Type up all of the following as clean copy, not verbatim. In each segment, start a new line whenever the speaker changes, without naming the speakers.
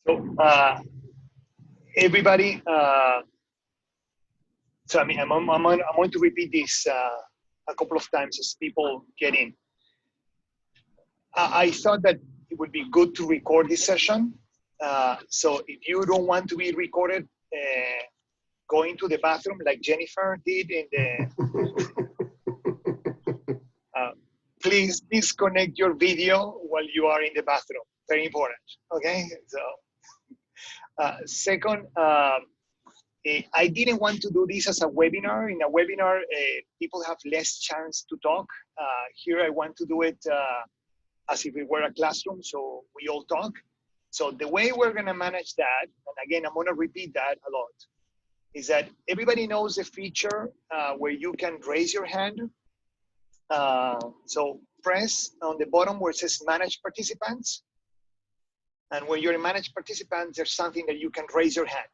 So everybody, so I mean, I'm going to repeat this a couple of times as people get in. I thought that it would be good to record this session. So if you don't want to be recorded, going to the bathroom like Jennifer did in the, please disconnect your video while you are in the bathroom. Very important, okay? So second, I didn't want to do this as a webinar. In a webinar, people have less chance to talk. Here I want to do it as if it were a classroom, so we all talk. So the way we're gonna manage that, and again, I'm gonna repeat that a lot, is that everybody knows the feature where you can raise your hand. So press on the bottom where it says Manage Participants. And when you're in Manage Participants, there's something that you can raise your hand.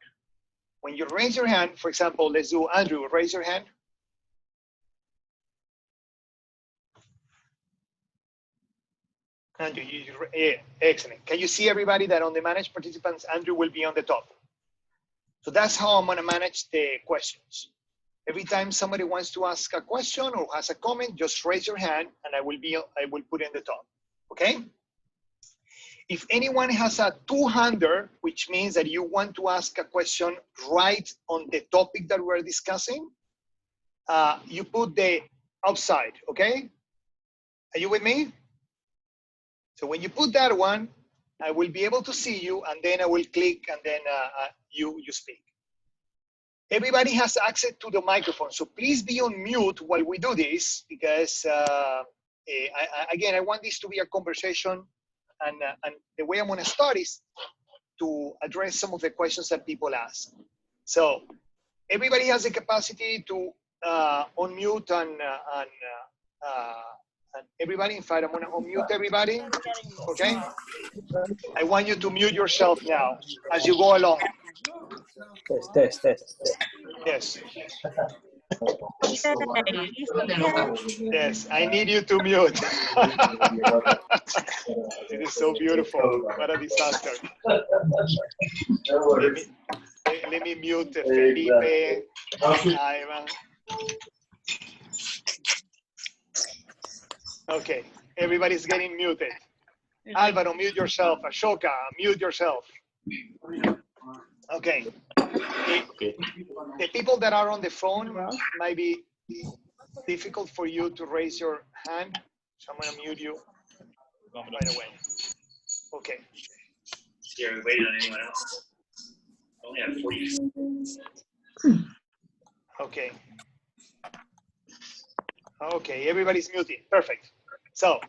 When you raise your hand, for example, let's do Andrew, raise your hand. Andrew, yeah, excellent. Can you see everybody that on the Manage Participants, Andrew will be on the top? So that's how I'm gonna manage the questions. Every time somebody wants to ask a question or has a comment, just raise your hand and I will put it in the top, okay? If anyone has a two-hander, which means that you want to ask a question right on the topic that we're discussing, you put the outside, okay? Are you with me? So when you put that one, I will be able to see you and then I will click and then you speak. Everybody has access to the microphone, so please be on mute while we do this because, again, I want this to be a conversation. And the way I'm going to start is to address some of the questions that people ask. So everybody has the capacity to unmute and everybody. In fact, I'm going to unmute everybody. Okay. I want you to mute yourself now as you go along.
Test.
Yes. Yes, I need you to mute. It is so beautiful. What a disaster. Let me mute Felipe. Ivan. Okay, everybody's getting muted. Alvaro, mute yourself. Ashoka, mute yourself. Okay. The people that are on the phone might be difficult for you to raise your hand, so I'm going to mute you right away. Okay.
Are we waiting on anyone else? I only have 40.
Okay. Okay, everybody's muted. Perfect. So,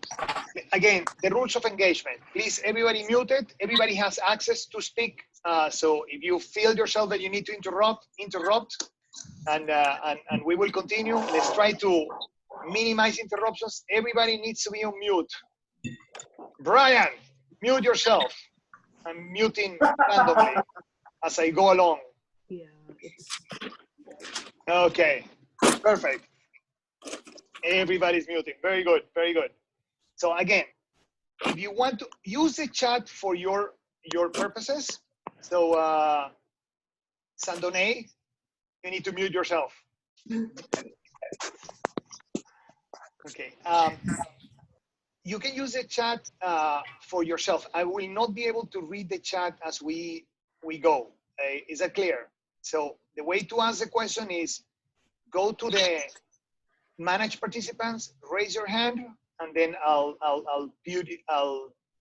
again, the rules of engagement. Please, everybody muted. Everybody has access to speak. So if you feel yourself that you need to interrupt, and we will continue. Let's try to minimize interruptions. Everybody needs to be on mute. Brian, mute yourself. I'm muting randomly as I go along.
Yeah.
Okay, perfect. Everybody's muting. Very good, very good. So again, if you want to use the chat for your purposes, so Sandone, you need to mute yourself. Okay. You can use the chat for yourself. I will not be able to read the chat as we go. Is that clear? So the way to ask the question is go to the Manage Participants, raise your hand, and then I'll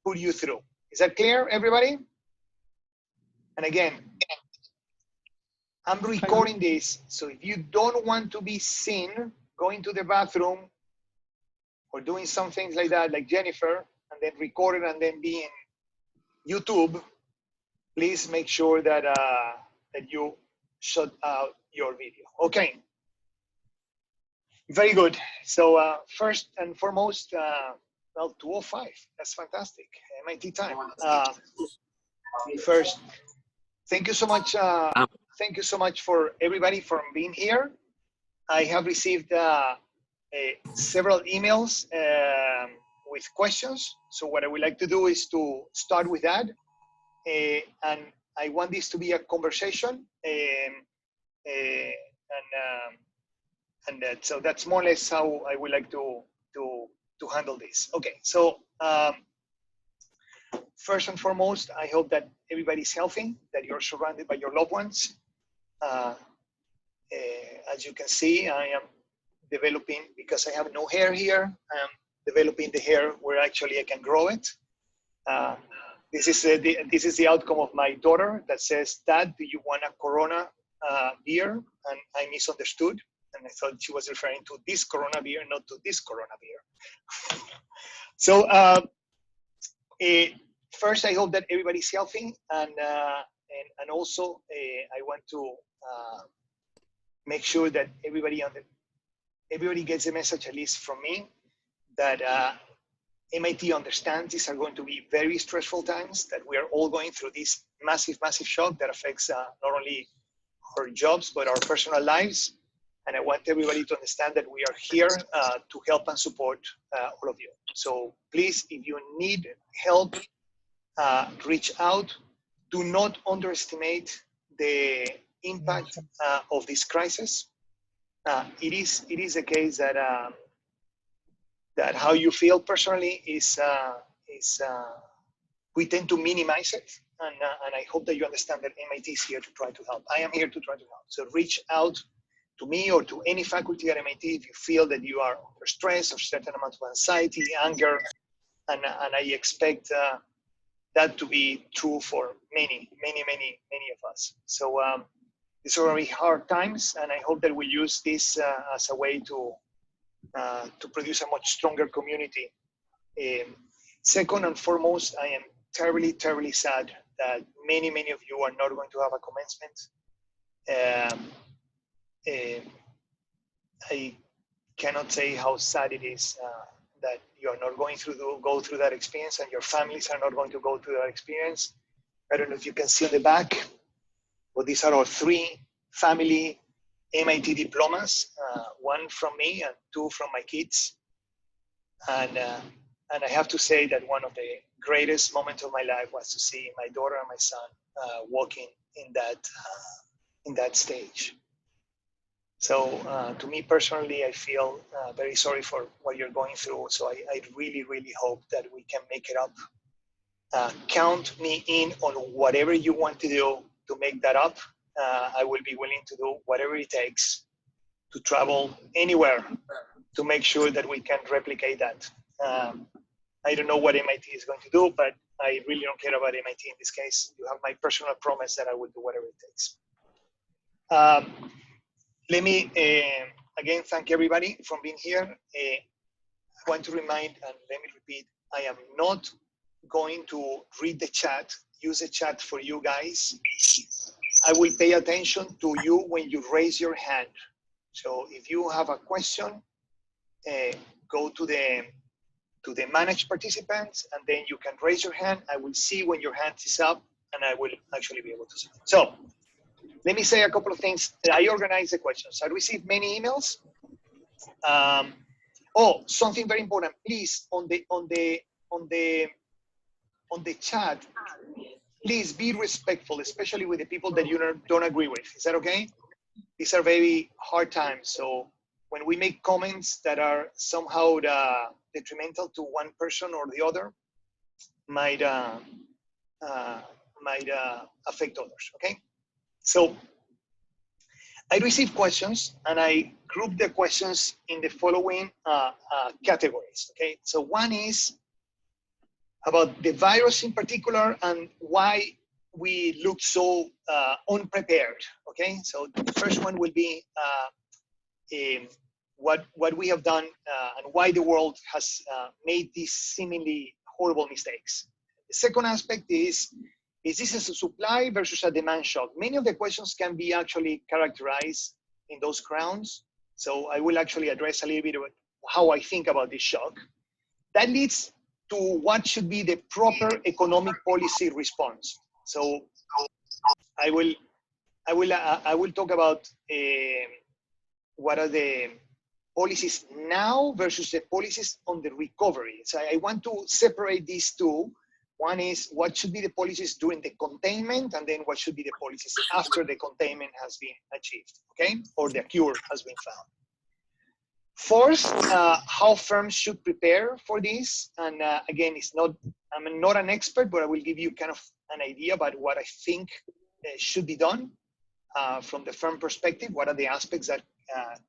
put you through. Is that clear, everybody? And again, I'm recording this, so if you don't want to be seen going to the bathroom or doing some things like that, like Jennifer, and then record it and then be in YouTube, please make sure that that you shut out your video. Okay. Very good. So first and foremost, well, 2:05. That's fantastic. MIT time. First, thank you so much. Thank you so much for everybody for being here. I have received several emails with questions. So what I would like to do is to start with that. and I want this to be a conversation. So that's more or less how I would like to handle this. Okay, so first and foremost, I hope that everybody's healthy, that you're surrounded by your loved ones. As you can see, I am developing, because I have no hair here, I am developing the hair where actually I can grow it. This is the outcome of my daughter that says, "Dad, do you want a Corona beer?" And I misunderstood, and I thought she was referring to this Corona beer, not to this Corona beer. So first, I hope that everybody's healthy, and also I want to make sure that everybody gets the message, at least from me, that MIT understands these are going to be very stressful times, that we are all going through this massive, massive shock that affects not only our jobs, but our personal lives. And I want everybody to understand that we are here to help and support all of you. So please, if you need help, reach out. Do not underestimate the impact of this crisis. It is a case that that how you feel personally is we tend to minimize it, and I hope that you understand that MIT is here to try to help. I am here to try to help. So reach out to me or to any faculty at MIT if you feel that you are under stress or certain amount of anxiety, anger, and I expect that to be true for many of us. So these are very hard times, and I hope that we use this as a way to produce a much stronger community. Second and foremost, I am terribly, terribly sad that many of you are not going to have a commencement. I cannot say how sad it is that you are not going go through that experience, and your families are not going to go through that experience. I don't know if you can see on the back, but these are our 3 family MIT diplomas, 1 from me and 2 from my kids. And I have to say that one of the greatest moments of my life was to see my daughter and my son walking in that stage. So to me personally, I feel very sorry for what you're going through. So I really, really hope that we can make it up. Count me in on whatever you want to do to make that up. I will be willing to do whatever it takes to travel anywhere to make sure that we can replicate that. I don't know what MIT is going to do, but I really don't care about MIT in this case. You have my personal promise that I will do whatever it takes. Let me, again, thank everybody for being here. I want to remind, and let me repeat, I am not going to read the chat, use the chat for you guys. I will pay attention to you when you raise your hand. So if you have a question, go to the managed participants, and then you can raise your hand. I will see when your hand is up, and I will actually be able to see. So let me say a couple of things. I organized the questions. I received many emails. Oh, something very important. Please, on the chat, please be respectful, especially with the people that you don't agree with. Is that okay? These are very hard times. So when we make comments that are somehow detrimental to one person or the other, might affect others. Okay. So I received questions, and I grouped the questions in the following categories. Okay. So one is about the virus in particular and why we look so unprepared. Okay. So the first one will be what we have done and why the world has made these seemingly horrible mistakes. The second aspect is this a supply versus a demand shock? Many of the questions can be actually characterized in those grounds. So I will actually address a little bit about how I think about this shock. That leads to what should be the proper economic policy response. So I will talk about what are the policies now versus the policies on the recovery. So I want to separate these two, One is what should be the policies during the containment, and then what should be the policies after the containment has been achieved, okay? Or the cure has been found. First, how firms should prepare for this. And again, I'm not an expert, but I will give you kind of an idea about what I think should be done from the firm perspective. What are the aspects that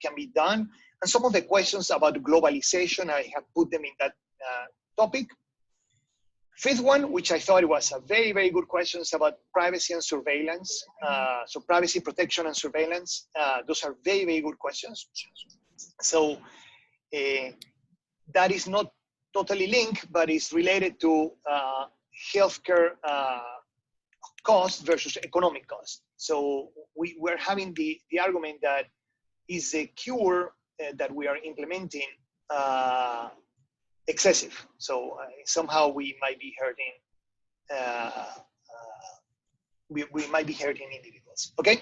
can be done? And some of the questions about globalization, I have put them in that topic. Fifth one, which I thought was a very, very good question, is about privacy and surveillance. So privacy protection and surveillance, those are very, very good questions. So that is not totally linked, but it's related to healthcare cost versus economic cost. So we're having the argument that is a cure that we are implementing excessive. So somehow we might be hurting, we might be hurting individuals, okay?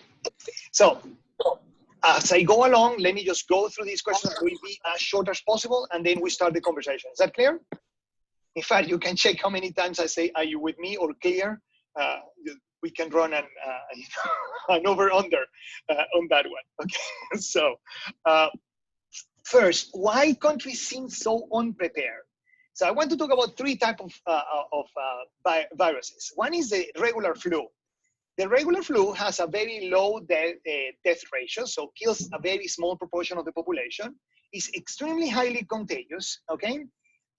So as I go along, let me just go through these questions. It will be as short as possible, and then we start the conversation. Is that clear? In fact, you can check how many times I say, are you with me or clear? We can run an over-under on that one, okay? So first, why countries seem so unprepared? So I want to talk about three types of viruses. One is the regular flu. The regular flu has a very low death ratio, so kills a very small proportion of the population. It's extremely highly contagious, okay?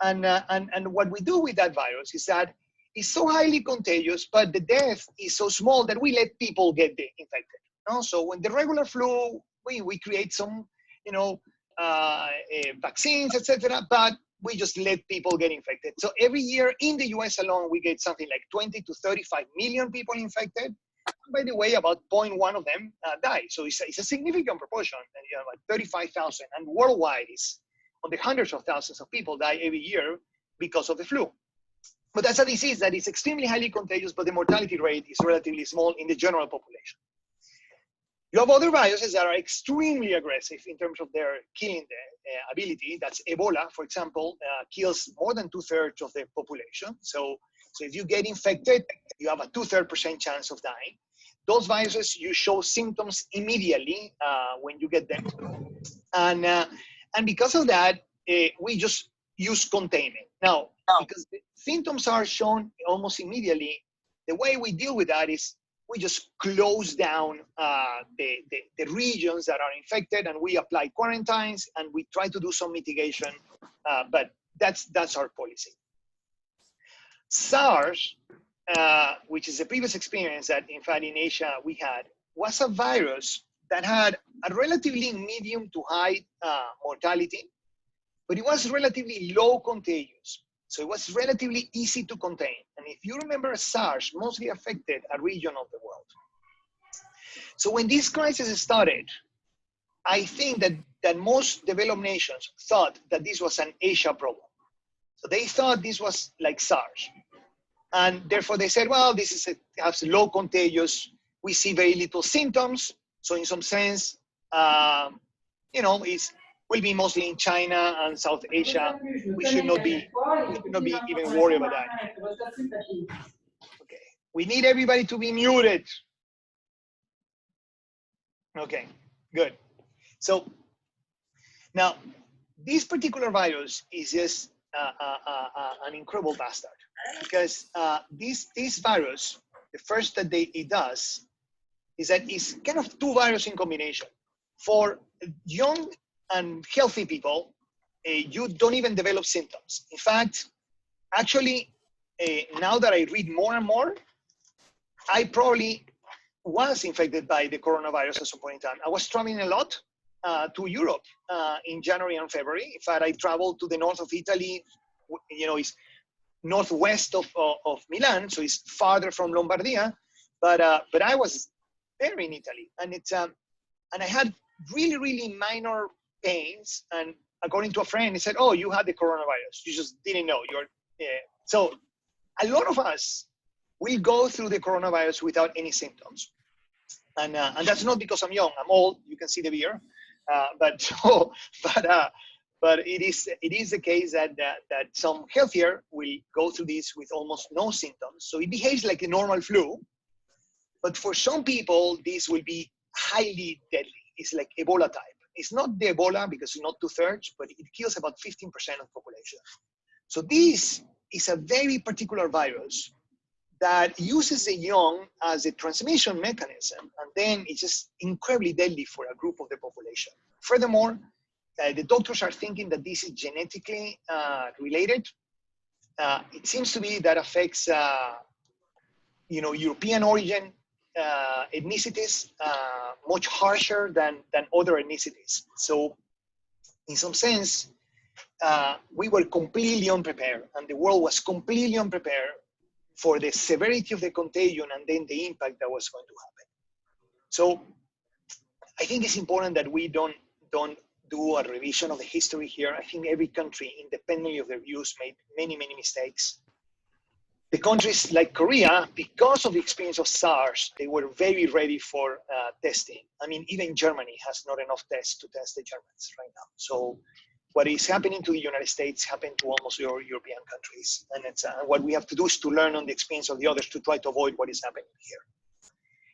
And what we do with that virus is that it's so highly contagious, but the death is so small that we let people get infected. No? So when the regular flu, we create some, vaccines, etc., but we just let people get infected. So every year in the US alone, we get something like 20 to 35 million people infected. By the way, about 0.1 of them die. So it's a significant proportion, like 35,000. And worldwide, is on the hundreds of thousands of people die every year because of the flu. But that's a disease that is extremely highly contagious, but the mortality rate is relatively small in the general population. You have other viruses that are extremely aggressive in terms of their killing ability. That's Ebola, for example, kills more than 2/3 of the population. So if you get infected, you have a 2/3% chance of dying. Those viruses, you show symptoms immediately when you get them. And because of that, we just use containment. Now, because the symptoms are shown almost immediately, the way we deal with that is we just close down the regions that are infected, and we apply quarantines, and we try to do some mitigation, but that's our policy. SARS, which is a previous experience that, in fact, in Asia we had, was a virus that had a relatively medium to high mortality, but it was relatively low contagious. So it was relatively easy to contain. And if you remember, SARS mostly affected a region of the world. So when this crisis started, I think that most developed nations thought that this was an Asia problem. So they thought this was like SARS. And therefore they said, well, this has low contagious. We see very little symptoms. So in some sense, it will be mostly in China and South Asia. We should not be even worried about that. Okay, we need everybody to be muted. Okay, good. So now this particular virus is just an incredible bastard, because this virus, the first that it does is that it's kind of two viruses in combination. For young and healthy people, you don't even develop symptoms. In fact, actually, now that I read more and more, I probably was infected by the coronavirus at some point in time. I was traveling a lot to Europe in January and February. In fact, I traveled to the north of Italy. It's northwest of Milan, so it's farther from Lombardia. But I was there in Italy, and I had really, really minor pains. And according to a friend, he said, "Oh, you had the coronavirus. You just didn't know." So a lot of us will go through the coronavirus without any symptoms, and that's not because I'm young. I'm old. You can see the beard. But But it is the case that some healthier will go through this with almost no symptoms. So it behaves like a normal flu. But for some people, this will be highly deadly. It's like Ebola type. It's not the Ebola because it's not 2/3, but it kills about 15% of the population. So this is a very particular virus that uses the young as a transmission mechanism, and then it's just incredibly deadly for a group of the population. Furthermore, the doctors are thinking that this is genetically related. It seems to be that affects, European origin ethnicities much harsher than other ethnicities. So, in some sense, we were completely unprepared, and the world was completely unprepared for the severity of the contagion and then the impact that was going to happen. So I think it's important that we don't do a revision of the history here. I think every country, independently of their views, made many, many mistakes. The countries like Korea, because of the experience of SARS, they were very ready for testing. I mean, even Germany has not enough tests to test the Germans right now. So what is happening to the United States happened to almost all European countries. And it's, what we have to do is to learn on the experience of the others to try to avoid what is happening here.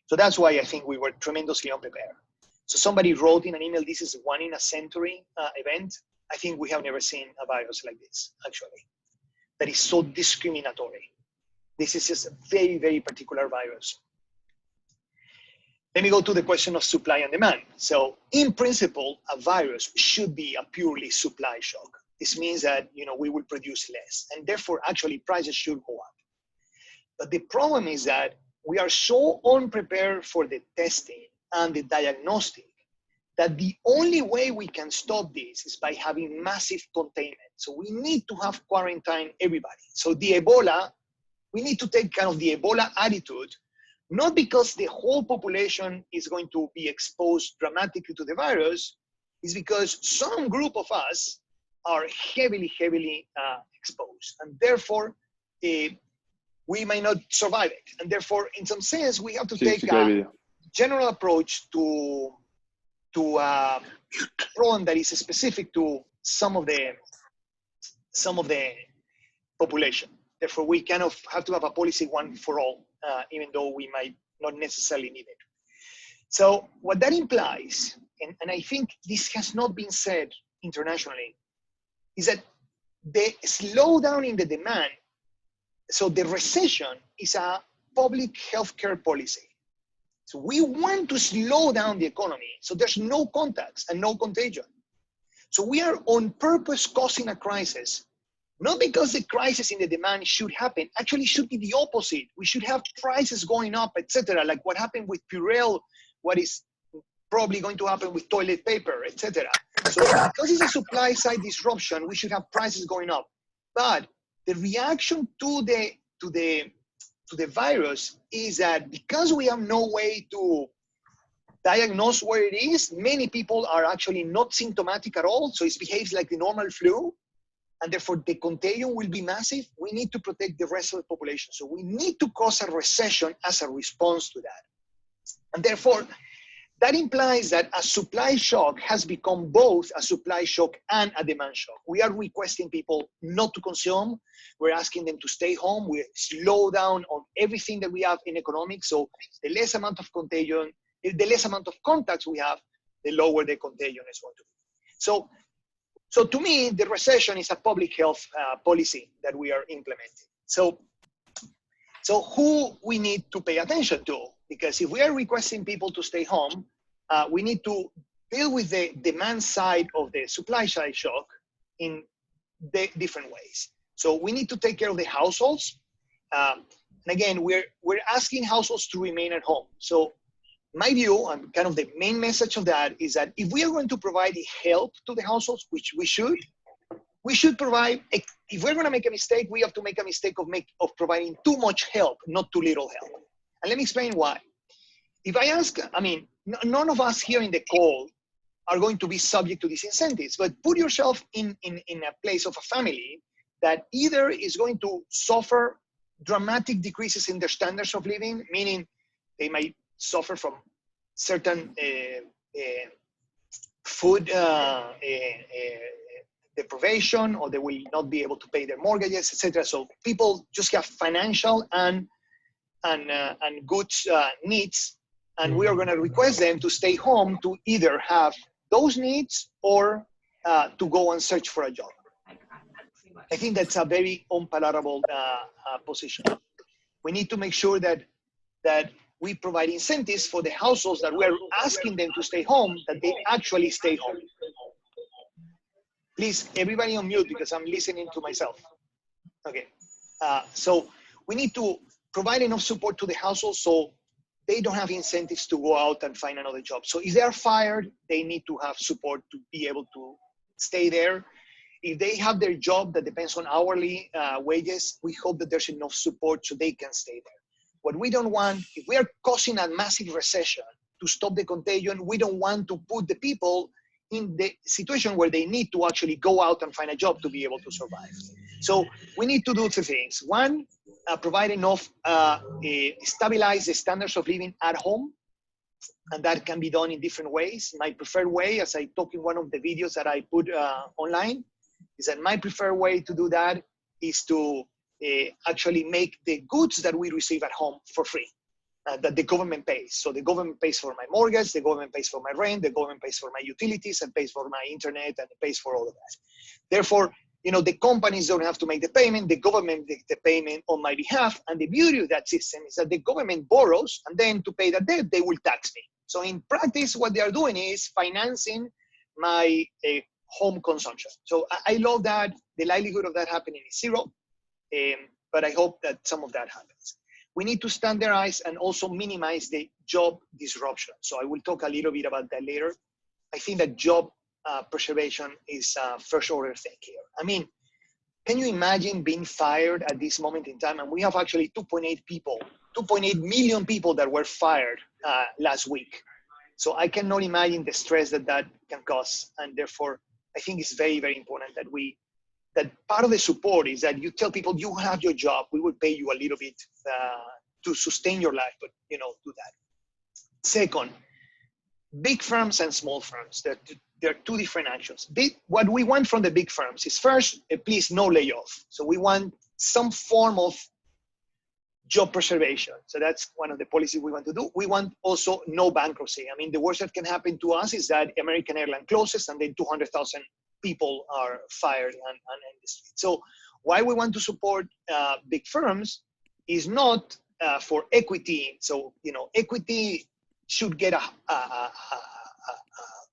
So that's why I think we were tremendously unprepared. So somebody wrote in an email, this is 1 in a century event. I think we have never seen a virus like this, actually, that is so discriminatory. This is just a very, very particular virus. Let me go to the question of supply and demand. So in principle, a virus should be a purely supply shock. This means that we will produce less, and therefore actually prices should go up. But the problem is that we are so unprepared for the testing and the diagnostic that the only way we can stop this is by having massive containment. So we need to have quarantine everybody. So the Ebola, we need to take kind of the Ebola attitude, not because the whole population is going to be exposed dramatically to the virus, is because some group of us are heavily, heavily exposed. And therefore, we may not survive it. And therefore, in some sense, we have to take a general approach to a problem that is specific to some of the population. Therefore, we kind of have to have a policy one for all, even though we might not necessarily need it. So what that implies, and I think this has not been said internationally, is that the slowdown in the demand, so the recession is a public healthcare policy. So we want to slow down the economy so there's no contacts and no contagion. So we are on purpose causing a crisis, not because the crisis in the demand should happen, actually should be the opposite. We should have prices going up, etc., like what happened with Purell, what is probably going to happen with toilet paper, etc. So because it's a supply side disruption, we should have prices going up. But the reaction to the virus is that because we have no way to diagnose where it is, many people are actually not symptomatic at all, so it behaves like the normal flu, and therefore the contagion will be massive. We need to protect the rest of the population. So we need to cause a recession as a response to that. And therefore, that implies that a supply shock has become both a supply shock and a demand shock. We are requesting people not to consume. We're asking them to stay home. We slow down on everything that we have in economics. So the less amount of contagion, the less amount of contacts we have, the lower the contagion is going to be. So to me, the recession is a public health policy that we are implementing. So who we need to pay attention to? Because if we are requesting people to stay home, we need to deal with the demand side of the supply side shock in different ways. So we need to take care of the households. And again, we're asking households to remain at home. So my view, and kind of the main message of that, is that if we are going to provide help to the households, which we should provide, if we're going to make a mistake, we have to make a mistake of providing too much help, not too little help. And let me explain why. If I ask, I mean, none of us here in the call are going to be subject to these incentives, but put yourself in a place of a family that either is going to suffer dramatic decreases in their standards of living, meaning they might suffer from certain food deprivation, or they will not be able to pay their mortgages, etc. So people just have financial and goods needs, and we are going to request them to stay home to either have those needs or to go and search for a job. I think that's a very unpalatable position. We need to make sure that we provide incentives for the households that we're asking them to stay home, that they actually stay home. Please, everybody on mute because I'm listening to myself. Okay, so we need to provide enough support to the households so they don't have incentives to go out and find another job. So if they are fired, they need to have support to be able to stay there. If they have their job that depends on hourly wages, we hope that there's enough support so they can stay there. What we don't want, if we are causing a massive recession to stop the contagion, we don't want to put the people in the situation where they need to actually go out and find a job to be able to survive. So we need to do two things. One, provide enough, stabilize the standards of living at home. And that can be done in different ways. My preferred way, as I talk in one of the videos that I put online, is that my preferred way to do that is to actually make the goods that we receive at home for free, that the government pays. So the government pays for my mortgage, the government pays for my rent, the government pays for my utilities, and pays for my internet, and it pays for all of that. Therefore, you know, the companies don't have to make the payment, the government makes the payment on my behalf. And the beauty of that system is that the government borrows, and then to pay that debt, they will tax me. So in practice, what they are doing is financing my home consumption. So I love that. The likelihood of that happening is zero, but I hope that some of that happens. We need to standardize and also minimize the job disruption. So I will talk a little bit about that later. I think that job preservation is a first order thing here. I mean, can you imagine being fired at this moment in time? And we have actually 2.8 million people that were fired last week. So I cannot imagine the stress that that can cause. And therefore, I think it's very, very important that part of the support is that you tell people you have your job, we will pay you a little bit to sustain your life, but you know, do that. Second, big firms and small firms, there are two different actions. What we want from the big firms is first, please no layoff. So we want some form of job preservation. So that's one of the policies we want to do. We want also no bankruptcy. I mean, the worst that can happen to us is that American Airlines closes and then 200,000 people are fired and in the street. So why we want to support big firms is not for equity. So, you know, equity should get a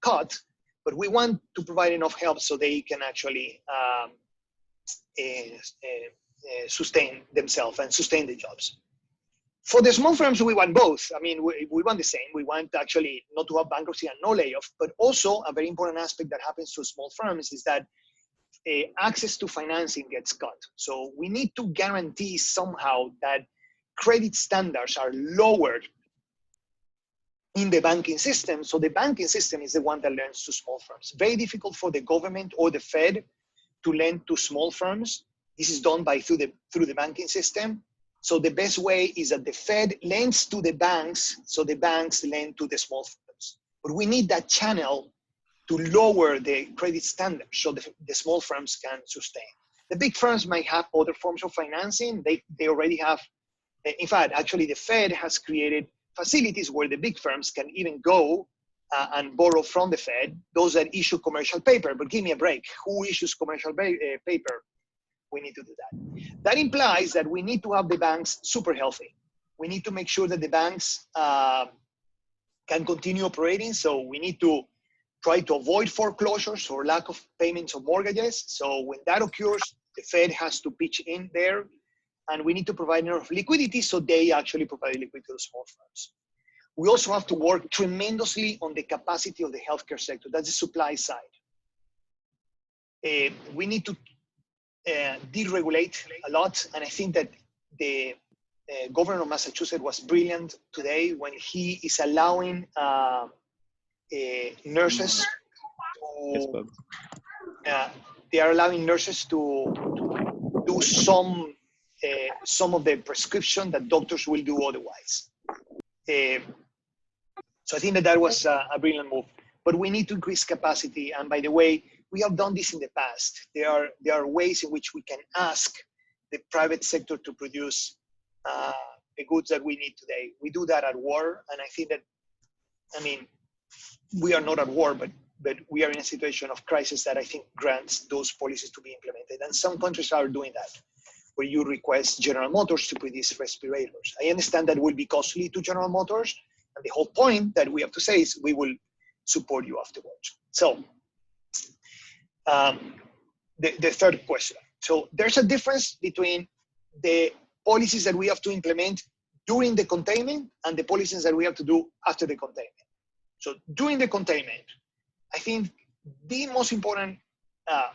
cut, but we want to provide enough help so they can actually sustain themselves and sustain the jobs. For the small firms, we want both. I mean, we want the same. We want actually not to have bankruptcy and no layoff, but also a very important aspect that happens to small firms is that access to financing gets cut. So we need to guarantee somehow that credit standards are lowered in the banking system. So the banking system is the one that lends to small firms. Very difficult for the government or the Fed to lend to small firms. This is done through the banking system. So the best way is that the Fed lends to the banks, so the banks lend to the small firms. But we need that channel to lower the credit standards so the small firms can sustain. The big firms might have other forms of financing. They already have, in fact, actually the Fed has created facilities where the big firms can even go and borrow from the Fed, those that issue commercial paper. But give me a break, who issues commercial paper? We need to do that. That implies that we need to have the banks super healthy. We need to make sure that the banks can continue operating. So we need to try to avoid foreclosures or lack of payments of mortgages. So when that occurs, the Fed has to pitch in there, and we need to provide enough liquidity so they actually provide liquidity to the small firms. We also have to work tremendously on the capacity of the healthcare sector. That's the supply side. We need to deregulate a lot, and I think that the governor of Massachusetts was brilliant today when he is allowing nurses to, they are allowing nurses to do some of the prescription that doctors will do otherwise. So I think that was a brilliant move, but we need to increase capacity. And by the way, we have done this in the past. There are ways in which we can ask the private sector to produce the goods that we need today. We do that at war, and I think that, I mean, we are not at war, but we are in a situation of crisis that I think grants those policies to be implemented. And some countries are doing that, where you request General Motors to produce respirators. I understand that will be costly to General Motors, and the whole point that we have to say is we will support you afterwards. So the third question. So there's a difference between the policies that we have to implement during the containment and the policies that we have to do after the containment. So during the containment, I think the most important,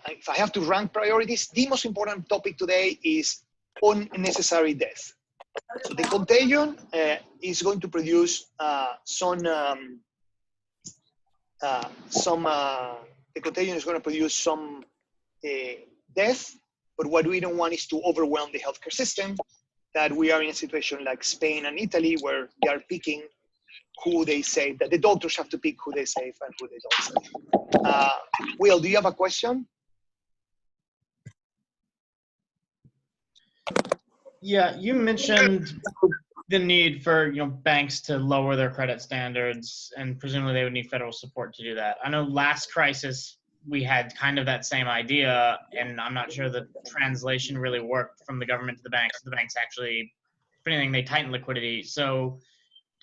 if I have to rank priorities, the most important topic today is unnecessary death. So the contagion is going to produce the contagion is going to produce some death, but what we don't want is to overwhelm the healthcare system, that we are in a situation like Spain and Italy, where they are picking who they save, that the doctors have to pick who they save and who they don't save. Will, do you have a question?
Yeah, you mentioned the need for banks to lower their credit standards, and presumably they would need federal support to do that. I know last crisis we had kind of that same idea, and I'm not sure the translation really worked from the government to the banks. The banks actually, if anything, they tightened liquidity. So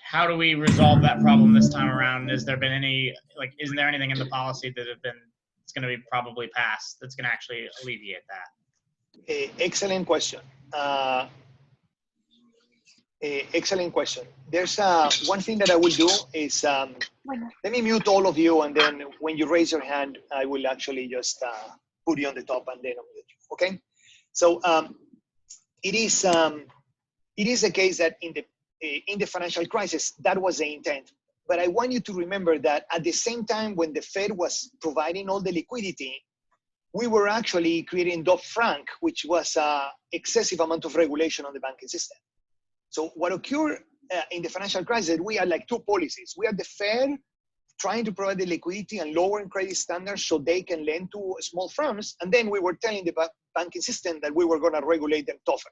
how do we resolve that problem this time around? Has there been any, isn't there anything in the policy that it's going to be probably passed that's going to actually alleviate that?
Excellent question. Excellent question. There's one thing that I will do is, let me mute all of you, and then when you raise your hand, I will actually just put you on the top and then unmute you, okay? So it is the case that in the financial crisis, that was the intent. But I want you to remember that at the same time when the Fed was providing all the liquidity, we were actually creating Dodd-Frank, which was an excessive amount of regulation on the banking system. So what occurred in the financial crisis, we had like two policies. We had the Fed trying to provide the liquidity and lowering credit standards so they can lend to small firms. And then we were telling the banking system that we were going to regulate them tougher.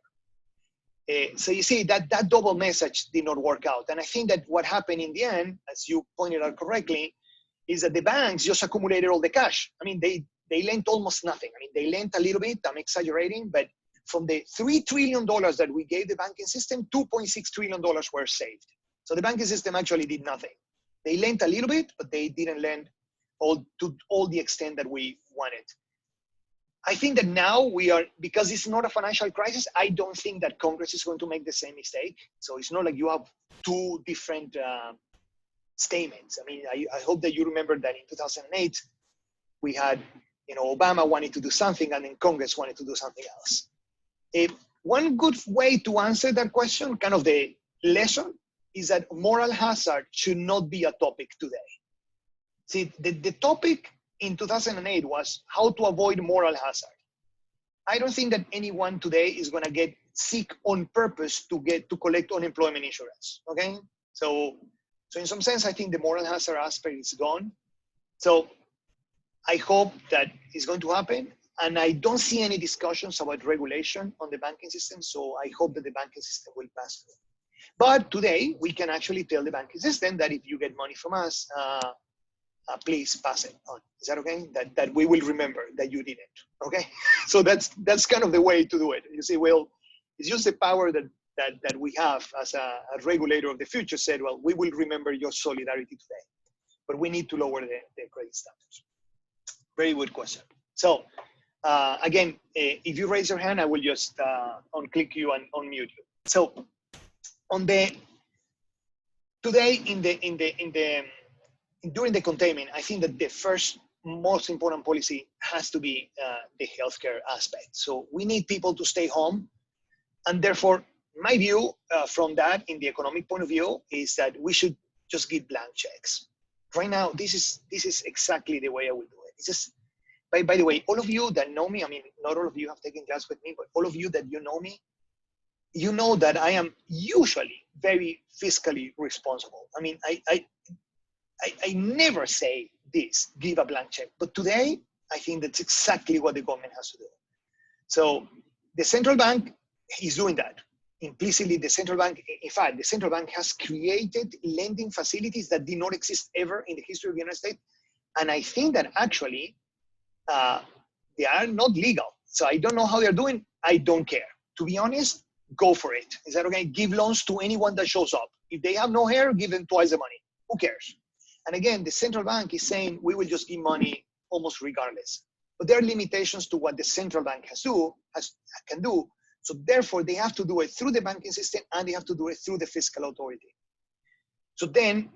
So you see that double message did not work out. And I think that what happened in the end, as you pointed out correctly, is that the banks just accumulated all the cash. I mean, they lent almost nothing. I mean, they lent a little bit, I'm exaggerating, but from the $3 trillion that we gave the banking system, $2.6 trillion were saved. So the banking system actually did nothing. They lent a little bit, but they didn't lend to all the extent that we wanted. I think that now because it's not a financial crisis, I don't think that Congress is going to make the same mistake. So it's not like you have two different statements. I mean, I hope that you remember that in 2008, we had, Obama wanted to do something and then Congress wanted to do something else. One good way to answer that question, kind of the lesson, is that moral hazard should not be a topic today. See, the topic in 2008 was how to avoid moral hazard. I don't think that anyone today is going to get sick on purpose to collect unemployment insurance, okay? So in some sense, I think the moral hazard aspect is gone. So I hope that it's going to happen. And I don't see any discussions about regulation on the banking system. So I hope that the banking system will pass through. But today, we can actually tell the banking system that if you get money from us, please pass it on. Is that okay? That we will remember that you didn't, okay? So that's kind of the way to do it. You say, well, it's just the power that we have as a regulator of the future said, well, we will remember your solidarity today, but we need to lower the credit standards. Very good question. So again, if you raise your hand, I will just unclick you and unmute you. So today during the containment, I think that the first most important policy has to be the healthcare aspect. So we need people to stay home. And therefore, my view from that, in the economic point of view, is that we should just give blank checks. Right now, this is exactly the way I will do it. It's just, by the way, all of you that know me, I mean, not all of you have taken class with me, but all of you that you know me, you know that I am usually very fiscally responsible. I mean, I never say this, give a blank check. But today, I think that's exactly what the government has to do. So the central bank is doing that. Implicitly, the central bank, in fact, the central bank has created lending facilities that did not exist ever in the history of the United States. And I think that actually they are not legal. So I don't know how they're doing. I don't care. To be honest, go for it. Is that okay? Give loans to anyone that shows up. If they have no hair, give them twice the money. Who cares? And again, the central bank is saying we will just give money almost regardless. But there are limitations to what the central bank can do. So therefore, they have to do it through the banking system and they have to do it through the fiscal authority. So then,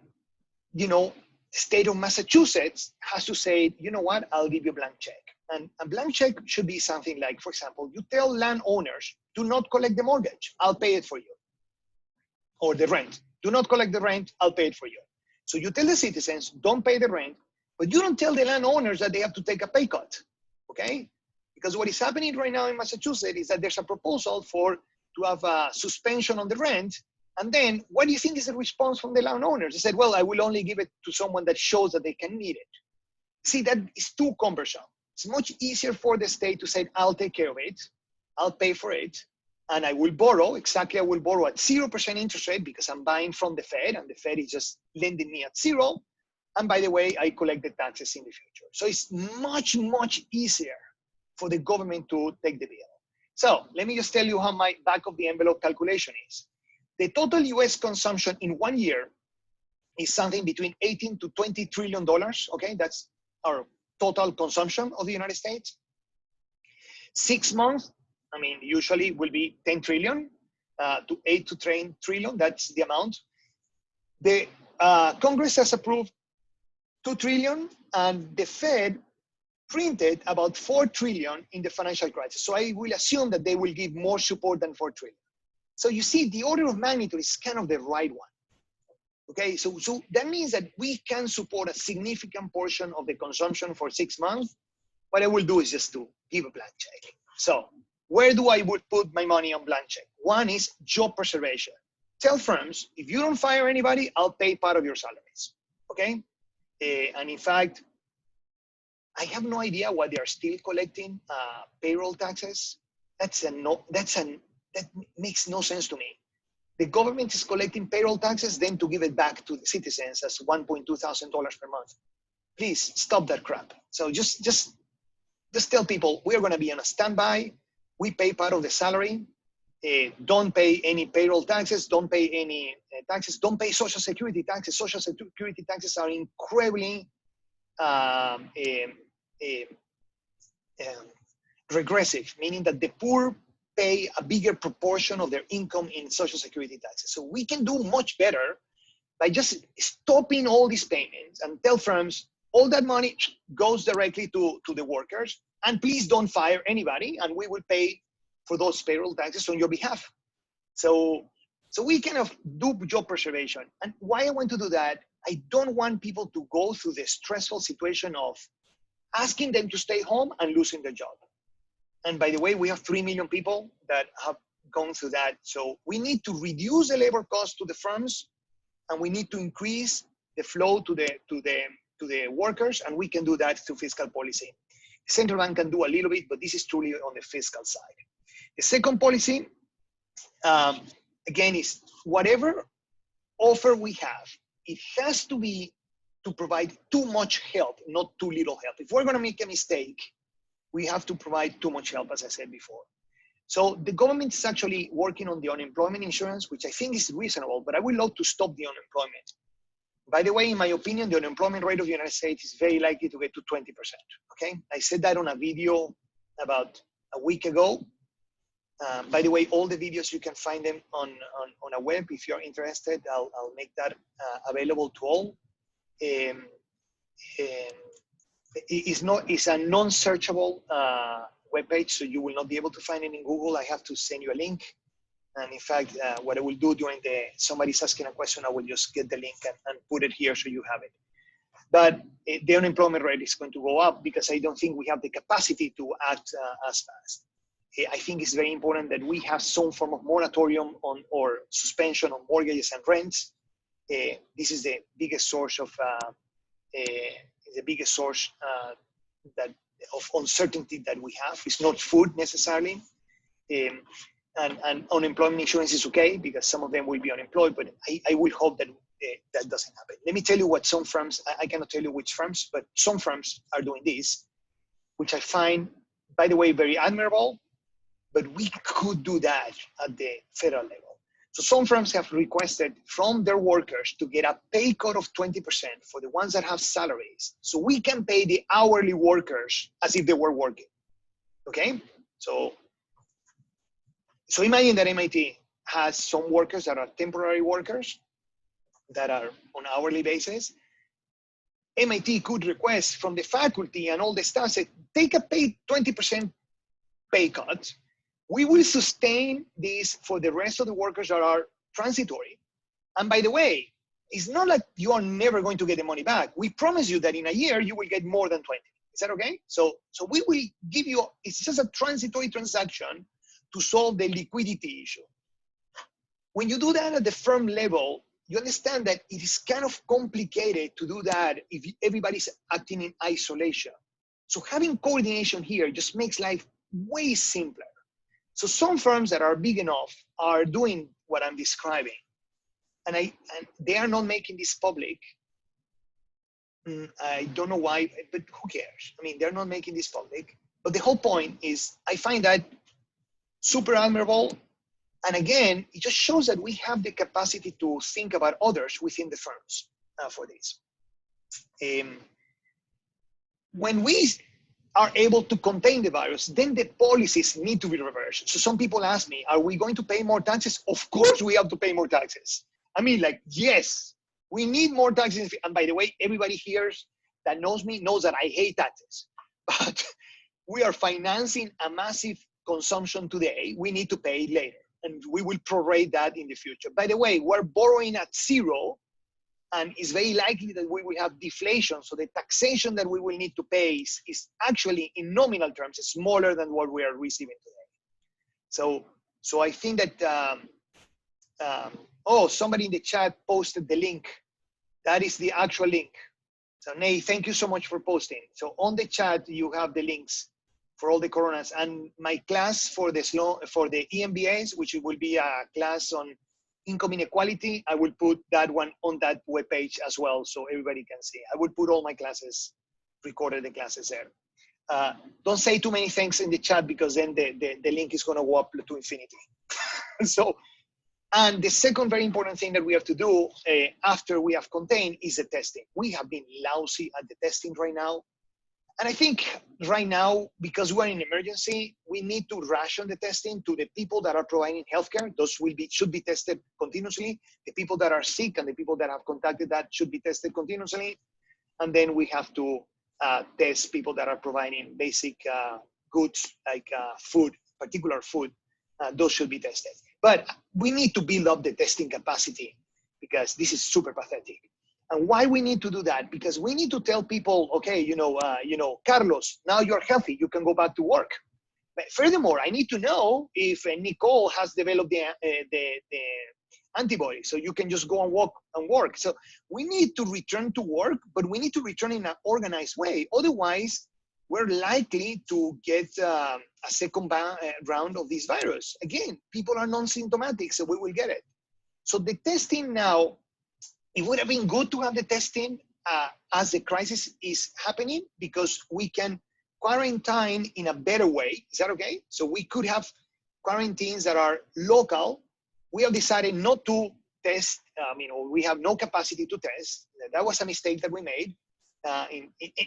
you know, the state of Massachusetts has to say, you know what, I'll give you a blank check. And a blank check should be something like, for example, you tell landowners, do not collect the mortgage, I'll pay it for you. Or the rent, do not collect the rent, I'll pay it for you. So you tell the citizens, don't pay the rent, but you don't tell the landowners that they have to take a pay cut, okay? Because what is happening right now in Massachusetts is that there's a proposal to have a suspension on the rent. And then what do you think is the response from the landowners? They said, well, I will only give it to someone that shows that they can need it. See, that is too cumbersome. It's much easier for the state to say, I'll take care of it, I'll pay for it, and I will borrow, I will borrow at 0% interest rate because I'm buying from the Fed and the Fed is just lending me at 0. And by the way, I collect the taxes in the future. So it's much, much easier for the government to take the bill. So let me just tell you how my back of the envelope calculation is. The total US consumption in 1 year is something between 18 to $20 trillion, okay? That's our total consumption of the United States. 6 months, I mean, usually will be 10 trillion to 8 to 10 trillion, that's the amount. The Congress has approved 2 trillion and the Fed printed about 4 trillion in the financial crisis. So I will assume that they will give more support than 4 trillion. So you see, the order of magnitude is kind of the right one. Okay, so that means that we can support a significant portion of the consumption for 6 months. What I will do is just to give a blank check. So where do I would put my money on blank check? One is job preservation. Tell firms, if you don't fire anybody, I'll pay part of your salaries, okay? And in fact, I have no idea why they are still collecting payroll taxes. That makes no sense to me. The government is collecting payroll taxes, then to give it back to the citizens as $1.2 thousand per month. Please stop that crap. So just tell people we're going to be on a standby. We pay part of the salary. Don't pay any payroll taxes. Don't pay any taxes. Don't pay Social Security taxes. Social Security taxes are incredibly regressive, meaning that the poor pay a bigger proportion of their income in Social Security taxes. So we can do much better by just stopping all these payments and tell firms all that money goes directly to the workers, and please don't fire anybody, and we will pay for those payroll taxes on your behalf. So we kind of do job preservation. And why I want to do that, I don't want people to go through the stressful situation of asking them to stay home and losing their job. And by the way, we have 3 million people that have gone through that. So we need to reduce the labor cost to the firms, and we need to increase the flow to the workers, and we can do that through fiscal policy. The central bank can do a little bit, but this is truly on the fiscal side. The second policy, again, is whatever offer we have, it has to be to provide too much help, not too little help. If we're going to make a mistake, we have to provide too much help, as I said before. So the government is actually working on the unemployment insurance, which I think is reasonable, but I would love to stop the unemployment. By the way, in my opinion, the unemployment rate of the United States is very likely to get to 20%, okay? I said that on a video about a week ago. By the way, all the videos, you can find them on a web. If you're interested, I'll make that available to all. It's a non-searchable webpage, so you will not be able to find it in Google. I have to send you a link. And in fact, what I will do during somebody's asking a question, I will just get the link and put it here so you have it. But the unemployment rate is going to go up because I don't think we have the capacity to act as fast. I think it's very important that we have some form of moratorium on or suspension on mortgages and rents. This is the biggest source of that of uncertainty that we have. It's not food necessarily. And unemployment insurance is okay because some of them will be unemployed, but I will hope that that doesn't happen. Let me tell you what some firms, I cannot tell you which firms, but some firms are doing this, which I find, by the way, very admirable, but we could do that at the federal level. So some firms have requested from their workers to get a pay cut of 20% for the ones that have salaries, so we can pay the hourly workers as if they were working, okay? So imagine that MIT has some workers that are temporary workers that are on hourly basis. MIT could request from the faculty and all the staff, say, take a 20% pay cut. We will sustain this for the rest of the workers that are transitory. And by the way, it's not like you are never going to get the money back. We promise you that in a year, you will get more than 20. Is that okay? So we will give you, it's just a transitory transaction to solve the liquidity issue. When you do that at the firm level, you understand that it is kind of complicated to do that if everybody's acting in isolation. So having coordination here just makes life way simpler. So some firms that are big enough are doing what I'm describing. And they are not making this public. I don't know why, but who cares? I mean, they're not making this public. But the whole point is, I find that super admirable. And again, it just shows that we have the capacity to think about others within the firms for this. When we are able to contain the virus, then the policies need to be reversed. So some people ask me, are we going to pay more taxes? Of course we have to pay more taxes. I mean, like, yes, we need more taxes. And by the way, everybody here that knows me knows that I hate taxes. But we are financing a massive consumption today. We need to pay it later. And we will prorate that in the future. By the way, we're borrowing at zero, and it's very likely that we will have deflation. So the taxation that we will need to pay is actually, in nominal terms, smaller than what we are receiving today. So I think that, oh, somebody in the chat posted the link. That is the actual link. So Nay, thank you so much for posting. So on the chat, you have the links for all the coronas, and my class for the EMBAs, which will be a class on income inequality, I will put that one on that webpage as well, so everybody can see. I will put all my classes, recorded the classes there. Don't say too many things in the chat, because then the link is gonna go up to infinity. So, and the second very important thing that we have to do after we have contained is the testing. We have been lousy at the testing right now. And I think right now, because we're in emergency, we need to ration the testing to the people that are providing healthcare. Those should be tested continuously. The people that are sick and the people that have contacted that should be tested continuously. And then we have to test people that are providing basic goods like food, particular food. Those should be tested. But we need to build up the testing capacity, because this is super pathetic. And why we need to do that? Because we need to tell people, okay, Carlos, now you're healthy, you can go back to work. But furthermore, I need to know if Nicole has developed the antibody, so you can just go and walk and work. So we need to return to work, but we need to return in an organized way. Otherwise, we're likely to get a second round of this virus. Again, people are non-symptomatic, so we will get it. So the testing now, it would have been good to have the testing as the crisis is happening, because we can quarantine in a better way. Is that okay? So we could have quarantines that are local. We have decided not to test, or we have no capacity to test. That was a mistake that we made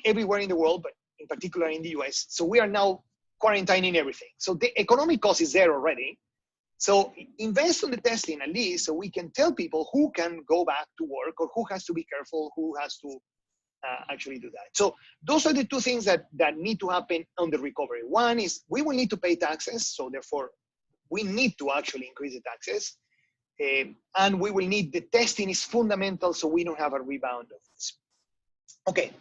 everywhere in the world, but in particular in the US. So we are now quarantining everything. So the economic cost is there already. So invest on the testing at least, so we can tell people who can go back to work, or who has to be careful, who has to actually do that. So those are the two things that need to happen on the recovery. One is we will need to pay taxes, so therefore we need to actually increase the taxes. And we will need, the testing is fundamental, so we don't have a rebound of this. Okay.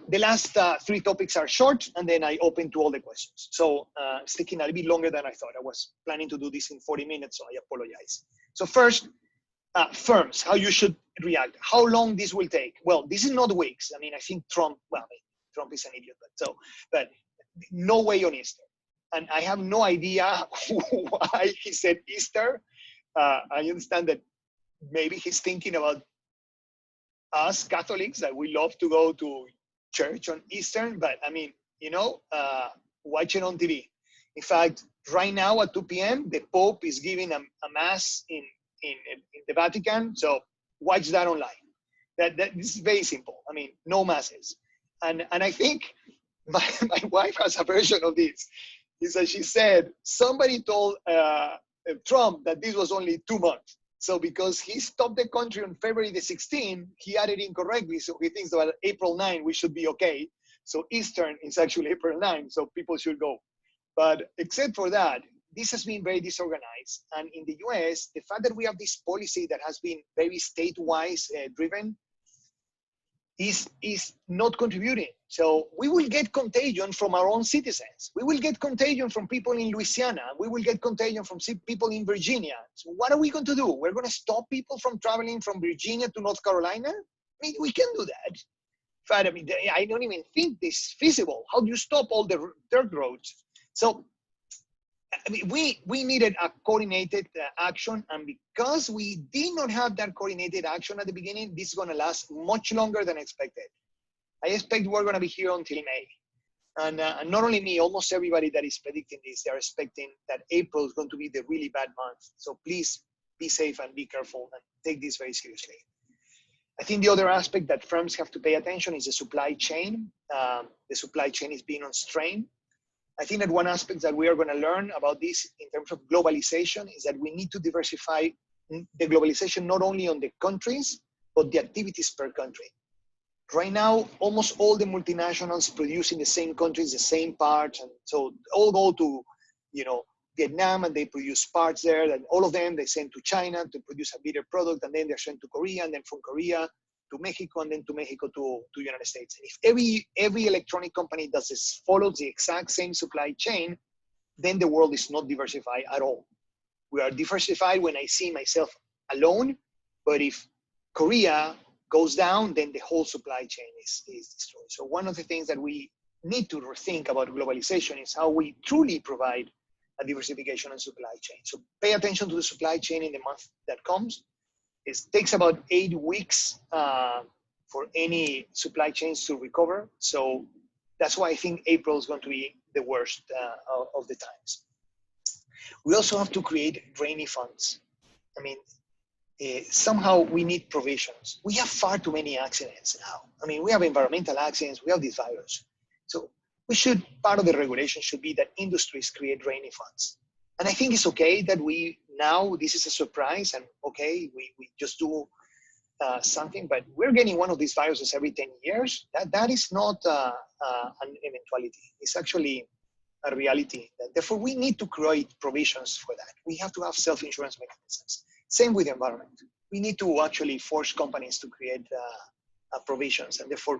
The last three topics are short, and then I open to all the questions. So it's taking a little bit longer than I thought. I was planning to do this in 40 minutes, so I apologize. So first, firms, how you should react. How long this will take? Well, this is not weeks. I mean, I think Trump Trump is an idiot. But no way on Easter. And I have no idea why he said Easter. I understand that maybe he's thinking about us Catholics, that we love to go to church on Easter, but I mean, watch it on TV. In fact, right now at 2 p.m., the Pope is giving a mass in the Vatican, so watch that online. That is very simple. I mean, no masses. And I think my wife has a version of this. Is that she said somebody told Trump that this was only 2 months. So because he stopped the country on February the 16th, he added incorrectly. So he thinks that April 9 we should be okay. So Eastern is actually April 9, so people should go. But except for that, this has been very disorganized. And in the US, the fact that we have this policy that has been very state-wise driven is not contributing. So we will get contagion from our own citizens. We will get contagion from people in Louisiana. We will get contagion from people in Virginia. So what are we going to do? We're going to stop people from traveling from Virginia to North Carolina? I mean, we can do that. But I mean, I don't even think this is feasible. How do you stop all the dirt roads? So I mean, we needed a coordinated action, and because we did not have that coordinated action at the beginning, this is going to last much longer than expected. I expect we're going to be here until May. And not only me, almost everybody that is predicting this, they're expecting that April is going to be the really bad month. So please be safe and be careful and take this very seriously. I think the other aspect that firms have to pay attention is the supply chain. The supply chain is being on strain. I think that one aspect that we are going to learn about this in terms of globalization is that we need to diversify the globalization not only on the countries, but the activities per country. Right now, almost all the multinationals produce in the same countries, the same parts. And so all go to, Vietnam, and they produce parts there, and all of them, they send to China to produce a better product, and then they're sent to Korea, and then from Korea to Mexico, and then to Mexico to United States. And if every electronic company does this, follows the exact same supply chain, then the world is not diversified at all. We are diversified when I see myself alone, but if Korea goes down, then the whole supply chain is destroyed. So one of the things that we need to rethink about globalization is how we truly provide a diversification and supply chain. So pay attention to the supply chain in the month that comes. It takes about 8 weeks for any supply chains to recover. So that's why I think April is going to be the worst of the times. We also have to create rainy funds. I mean, somehow we need provisions. We have far too many accidents now. I mean, we have environmental accidents, we have this virus. So part of the regulation should be that industries create rainy funds. And I think it's okay that this is a surprise, and okay, we just do something, but we're getting one of these viruses every 10 years. That is not an eventuality. It's actually a reality. Therefore, we need to create provisions for that. We have to have self-insurance mechanisms. Same with the environment. We need to actually force companies to create provisions, and therefore,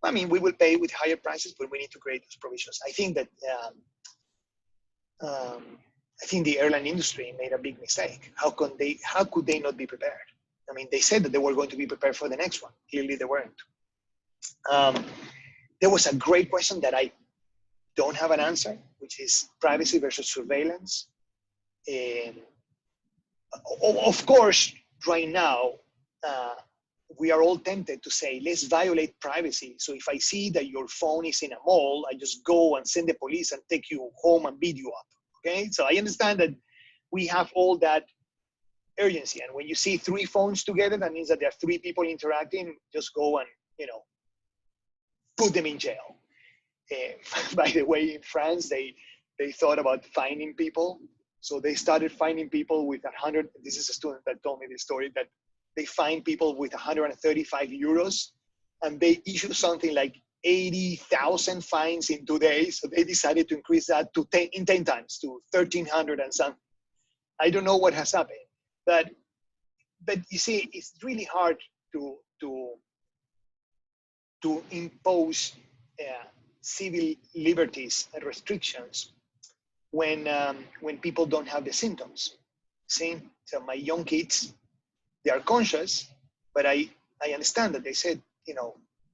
I mean, we will pay with higher prices, but we need to create those provisions. I think that I think the airline industry made a big mistake. How could they not be prepared? I mean, they said that they were going to be prepared for the next one. Clearly, they weren't. There was a great question that I don't have an answer, which is privacy versus surveillance. Of course, right now, we are all tempted to say, let's violate privacy. So if I see that your phone is in a mall, I just go and send the police and take you home and beat you up. Okay, so I understand that we have all that urgency. And when you see 3 phones together, that means that there are 3 people interacting. Just go and, put them in jail. By the way, in France, they thought about fining people. So they started fining people with 100. This is a student that told me this story, that they fine people with 135 euros, and they issue something like 80,000 fines in 2 days. So they decided to increase that to 10 times to 1,300 and something. I don't know what has happened, but you see, it's really hard to impose civil liberties and restrictions when people don't have the symptoms. See, so my young kids, they are conscious, but I understand that they said,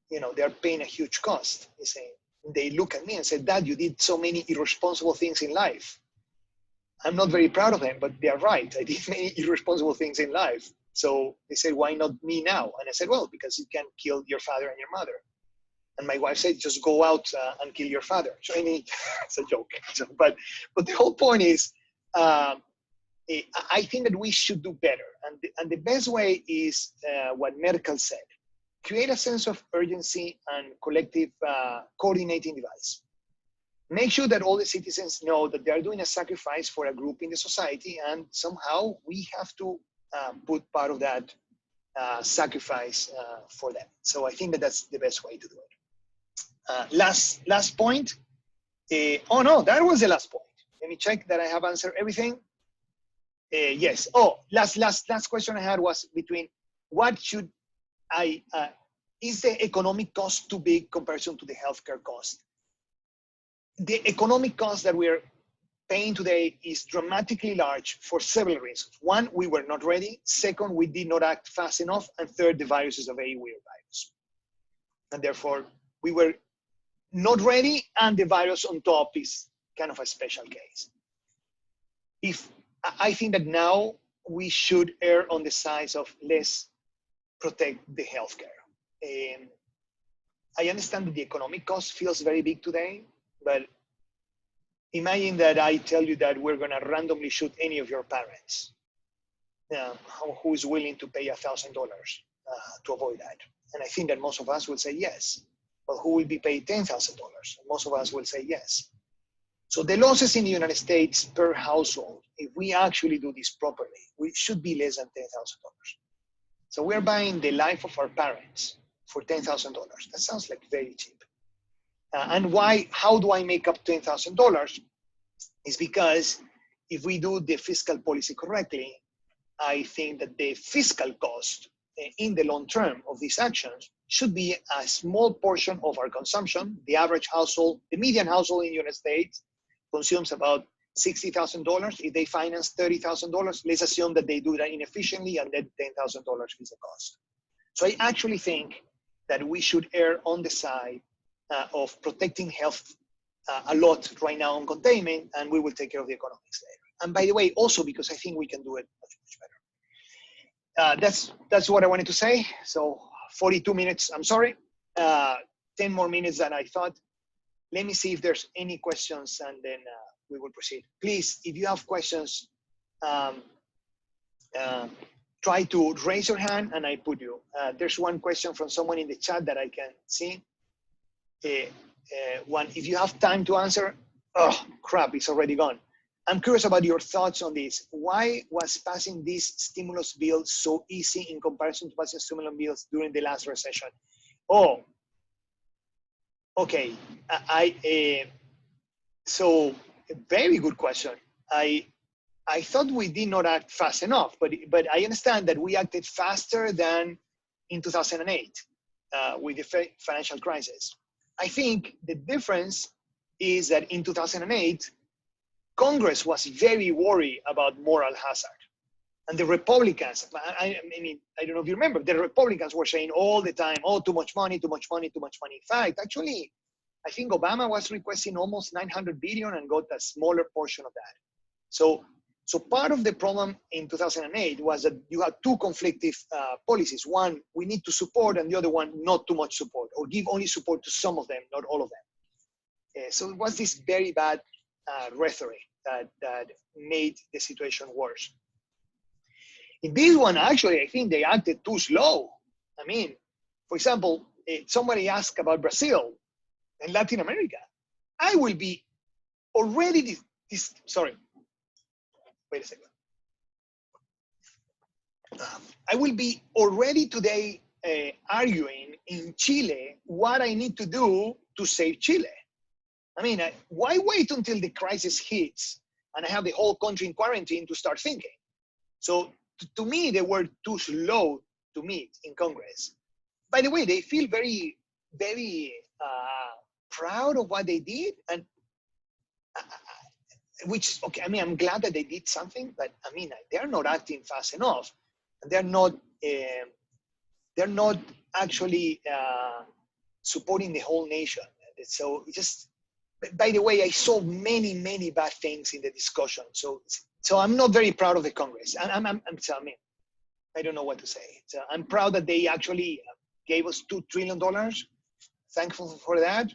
they're paying a huge cost. They look at me and say, Dad, you did so many irresponsible things in life. I'm not very proud of them, but they're right. I did many irresponsible things in life. So they said, why not me now? And I said, well, because you can kill your father and your mother. And my wife said, just go out and kill your father. So it's a joke. But the whole point is, I think that we should do better. And the best way is what Merkel said. Create a sense of urgency and collective coordinating device. Make sure that all the citizens know that they are doing a sacrifice for a group in the society, and somehow we have to put part of that sacrifice for them. So I think that that's the best way to do it. Last point. Oh no, that was the last point. Let me check that I have answered everything. Yes. Oh, last question I had was between what should is the economic cost too big comparison to the healthcare cost? The economic cost that we're paying today is dramatically large for several reasons. One, we were not ready. Second, we did not act fast enough. And third, the virus is a very weird virus. And therefore, we were not ready, and the virus on top is kind of a special case. I think that now we should err on the side of let's protect the healthcare. I understand that the economic cost feels very big today, but imagine that I tell you that we're going to randomly shoot any of your parents. Who is willing to pay $1,000 to avoid that? And I think that most of us will say yes. But who will be paid $10,000? Most of us will say yes. So the losses in the United States per household, if we actually do this properly, we should be less than $10,000. So we're buying the life of our parents for $10,000. That sounds like very cheap. And why? How do I make up $10,000? Is because if we do the fiscal policy correctly, I think that the fiscal cost in the long term of these actions should be a small portion of our consumption. The average household, the median household in the United States consumes about $60,000. If they finance $30,000, let's assume that they do that inefficiently, and then $10,000 is the cost. So I actually think that we should err on the side of protecting health a lot right now on containment, and we will take care of the economics later. And by the way, also because I think we can do it much better. That's what I wanted to say. So 42 minutes, I'm sorry. 10 more minutes than I thought. Let me see if there's any questions, and then we will proceed. Please, if you have questions, try to raise your hand and I put you. There's one question from someone in the chat that I can see. One, if you have time to answer, oh crap, it's already gone. I'm curious about your thoughts on this. Why was passing this stimulus bill so easy in comparison to passing stimulus bills during the last recession? Oh, okay. So a very good question. I thought we did not act fast enough, but I understand that we acted faster than in 2008 with the financial crisis. I think the difference is that in 2008, Congress was very worried about moral hazard. And the Republicans, I mean, I don't know if you remember, the Republicans were saying all the time, oh, too much money, too much money, too much money. In fact, actually, I think Obama was requesting almost 900 billion and got a smaller portion of that. So part of the problem in 2008 was that you had two conflicting policies. One, we need to support, and the other one, not too much support, or give only support to some of them, not all of them. So it was this very bad rhetoric that made the situation worse. In this one, actually, I think they acted too slow. I mean, for example, somebody asked about Brazil and Latin America. I will be already sorry. Wait a second. I will be already today arguing in Chile what I need to do to save Chile. I mean, why wait until the crisis hits and I have the whole country in quarantine to start thinking? So to me, they were too slow to meet in Congress. By the way, they feel very, very proud of what they did, and which, okay, I mean, I'm glad that they did something, but I mean, they're not acting fast enough. And they're not actually, they're not, I mean, supporting the whole nation. So just, by the way, I saw many bad things in the discussion. So I'm not very proud of the Congress. I mean, I don't know what to say. So I'm proud that they actually gave us $2 trillion. Thankful for that.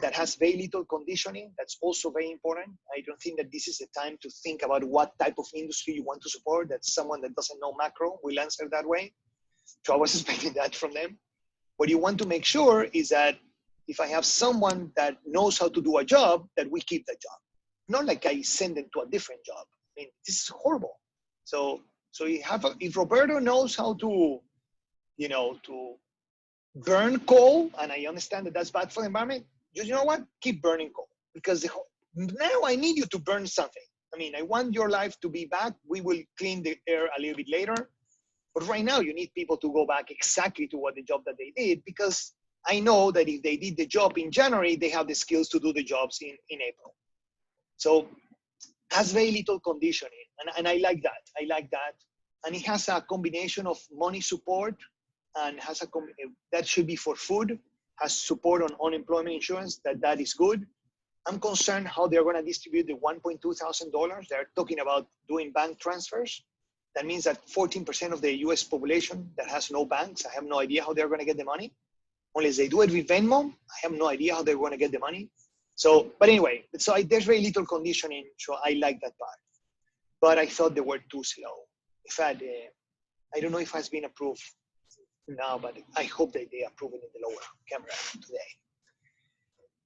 That has very little conditioning. That's also very important. I don't think that this is the time to think about what type of industry you want to support. That's someone that doesn't know macro will answer that way. So I was expecting that from them. What you want to make sure is that if I have someone that knows how to do a job, that we keep that job. Not like I send them to a different job. I mean, this is horrible. So if Roberto knows how to, to burn coal, and I understand that that's bad for the environment, you know what? Keep burning coal, because now I need you to burn something. I mean, I want your life to be back. We will clean the air a little bit later. But right now, you need people to go back exactly to what the job that they did, because I know that if they did the job in January, they have the skills to do the jobs in April. So has very little conditioning, and I like that. I like that. And it has a combination of money support, and has that should be for food, has support on unemployment insurance, that is good. I'm concerned how they're going to distribute the $1.2 thousand. They're talking about doing bank transfers. That means that 14% of the US population that has no banks, I have no idea how they're going to get the money. Unless they do it with Venmo, I have no idea how they're going to get the money. So, but anyway, there's very little conditioning, so I like that part. But I thought they were too slow. In fact, I don't know if it has been approved now, but I hope that they approve it in the lower camera today.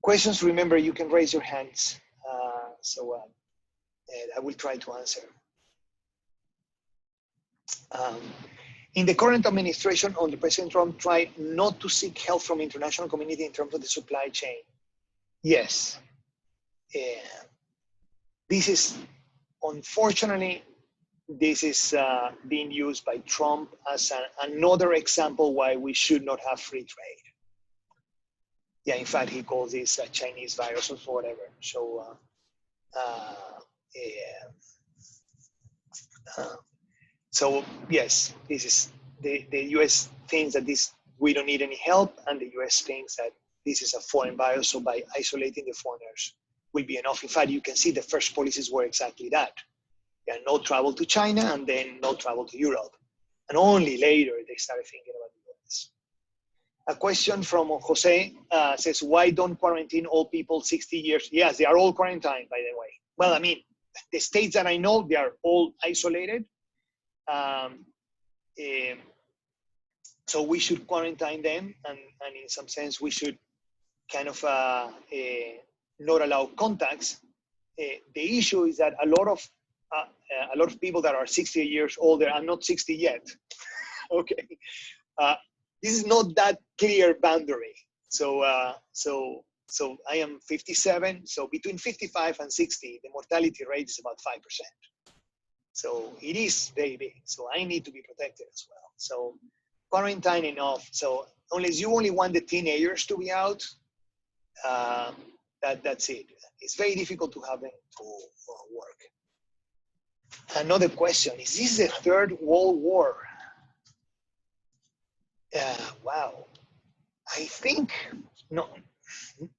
Questions, remember, you can raise your hands. And I will try to answer. In the current administration under President Trump, tried not to seek help from international community in terms of the supply chain. Yes. This is, unfortunately, this is being used by Trump as another example why we should not have free trade. Yeah, in fact, he calls this a Chinese virus or whatever. So, so yes, this is the US thinks that we don't need any help, and the US thinks that this is a foreign virus, so by isolating the foreigners will be enough. In fact, you can see the first policies were exactly that. Yeah, no travel to China, and then no travel to Europe. And only later they started thinking about the US. A question from Jose says, why don't quarantine all people 60 years? Yes, they are all quarantined, by the way. Well, I mean, the states that I know, they are all isolated. So we should quarantine them, and in some sense, we should kind of not allow contacts. The issue is that a lot of people that are 60 years older, I'm not 60 yet, okay? This is not that clear boundary. So I am 57, so between 55 and 60, the mortality rate is about 5%. So it is very big, so I need to be protected as well. So quarantine enough. So unless you only want the teenagers to be out, that's it. It's very difficult to have them to work. Another question, is this the third world war? Wow, I think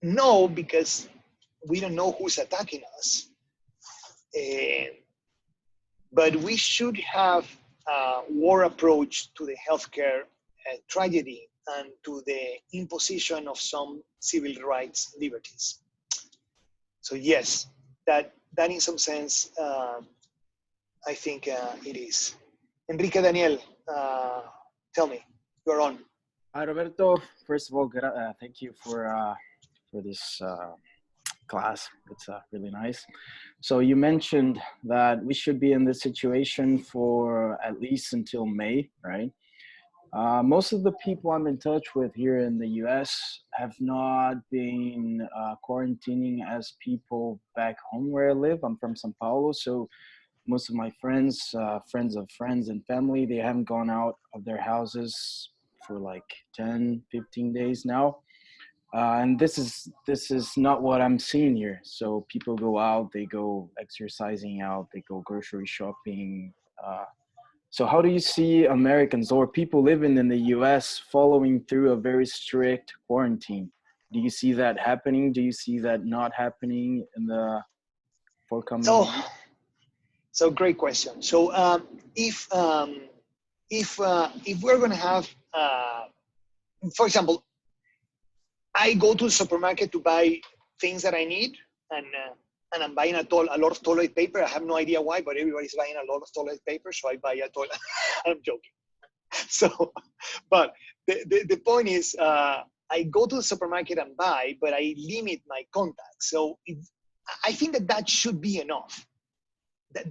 no, because we don't know who's attacking us. But we should have a war approach to the healthcare tragedy and to the imposition of some civil rights liberties. So yes, that in some sense, I think it is. Enrique Daniel, tell me, you're on.
Hi, Roberto. First of all, thank you for this class. It's really nice. So you mentioned that we should be in this situation for at least until May, right? Most of the people I'm in touch with here in the US have not been quarantining as people back home where I live. I'm from Sao Paulo, so most of my friends, friends of friends and family, they haven't gone out of their houses for like 10, 15 days now. And this is not what I'm seeing here. So people go out, they go exercising out, they go grocery shopping, So how do you see Americans or people living in the US following through a very strict quarantine? Do you see that happening? Do you see that not happening in the forthcoming
So,
months?
so great question. So if we're going to have, for example, I go to the supermarket to buy things that I need, and I'm buying a lot of toilet paper. I have no idea why, but everybody's buying a lot of toilet paper, so I buy a toilet. I'm joking. So, but the point is, I go to the supermarket and buy, but I limit my contacts. So I think that should be enough.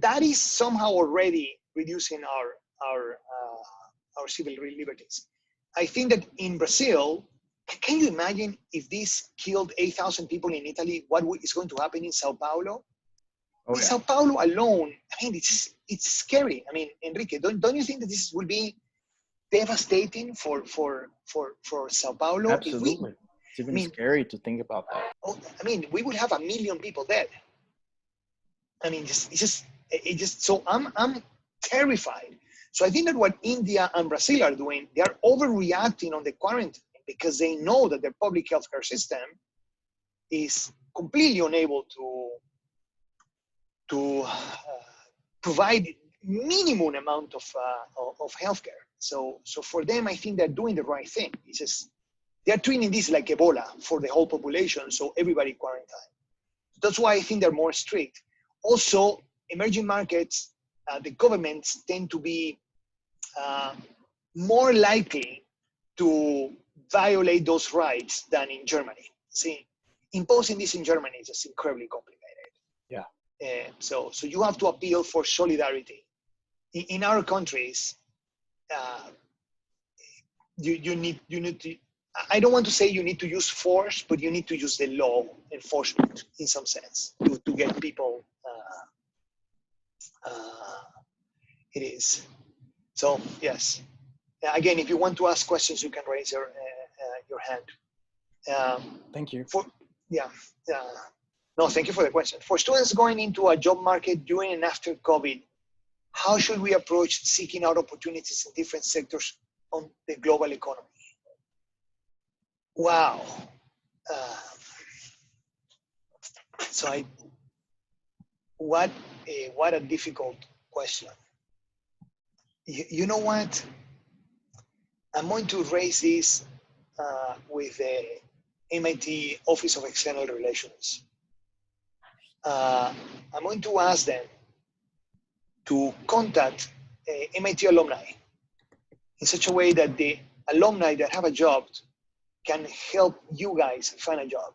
That is somehow already reducing our civil liberties. I think that in Brazil, can you imagine if this killed 8,000 people in Italy, what is going to happen in Sao Paulo?
Oh,
In
yeah.
Sao Paulo alone, I mean, it's scary. I mean, Enrique, don't you think that this will be devastating for Sao Paulo?
Absolutely. It's even scary to think about that.
We would have 1 million people dead. I mean, so I'm terrified. So I think that what India and Brazil are doing, they are overreacting on the quarantine because they know that their public healthcare system is completely unable to provide minimum amount of healthcare. So for them, I think they're doing the right thing. It's just they're treating this like Ebola for the whole population, so everybody quarantine. That's why I think they're more strict. Also, emerging markets, the governments tend to be more likely to violate those rights than in Germany. See, imposing this in Germany is just incredibly complicated.
Yeah.
So you have to appeal for solidarity. In our countries, you need to. I don't want to say you need to use force, but you need to use the law enforcement in some sense to get people. It is. So yes. Again, if you want to ask questions, you can raise your hand.
Thank you.
No, thank you for the question. For students going into a job market during and after COVID, how should we approach seeking out opportunities in different sectors on the global economy? Wow. What a difficult question. You know what? I'm going to raise this with the MIT Office of External Relations. I'm going to ask them to contact MIT alumni in such a way that the alumni that have a job can help you guys find a job.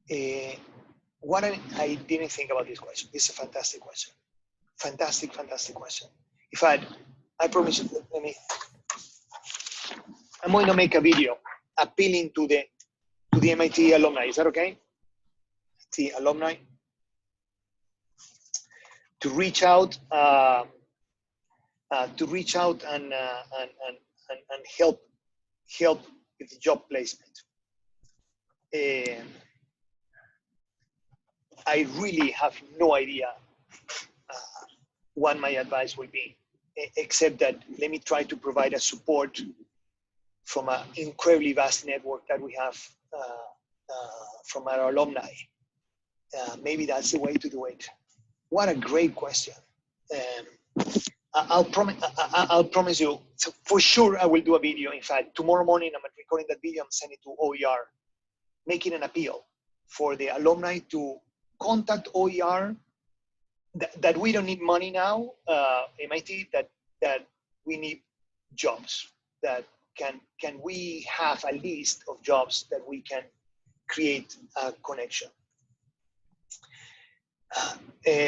I didn't think about this question. This is a fantastic question. Fantastic question. In fact, I promise you, I'm going to make a video appealing to the MIT alumni. Is that okay? The alumni to reach out and help with the job placement. I really have no idea what my advice will be, except that let me try to provide a support from an incredibly vast network that we have from our alumni. Maybe that's the way to do it. What a great question. I'll promise you, so for sure I will do a video. In fact, tomorrow morning I'm recording that video, I'm sending it to OER, making an appeal for the alumni to contact OER that we don't need money now, MIT, that we need jobs, that can we have a list of jobs that we can create a connection.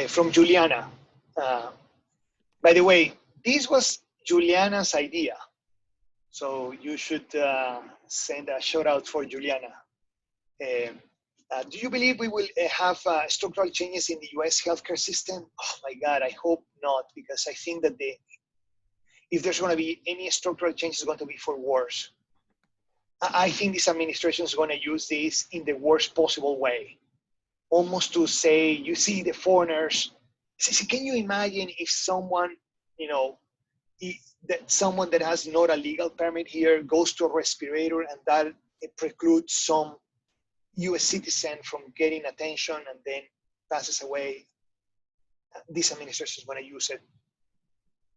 From Juliana. By the way, this was Juliana's idea. So you should send a shout out for Juliana. Do you believe we will have structural changes in the US healthcare system? Oh my God, I hope not, because I think that if there's going to be any structural change, it's going to be for worse. I think this administration is going to use this in the worst possible way. Almost to say, you see the foreigners, can you imagine if someone you know, that someone that has not a legal permit here goes to a respirator and that it precludes some US citizen from getting attention and then passes away, this administration is going to use it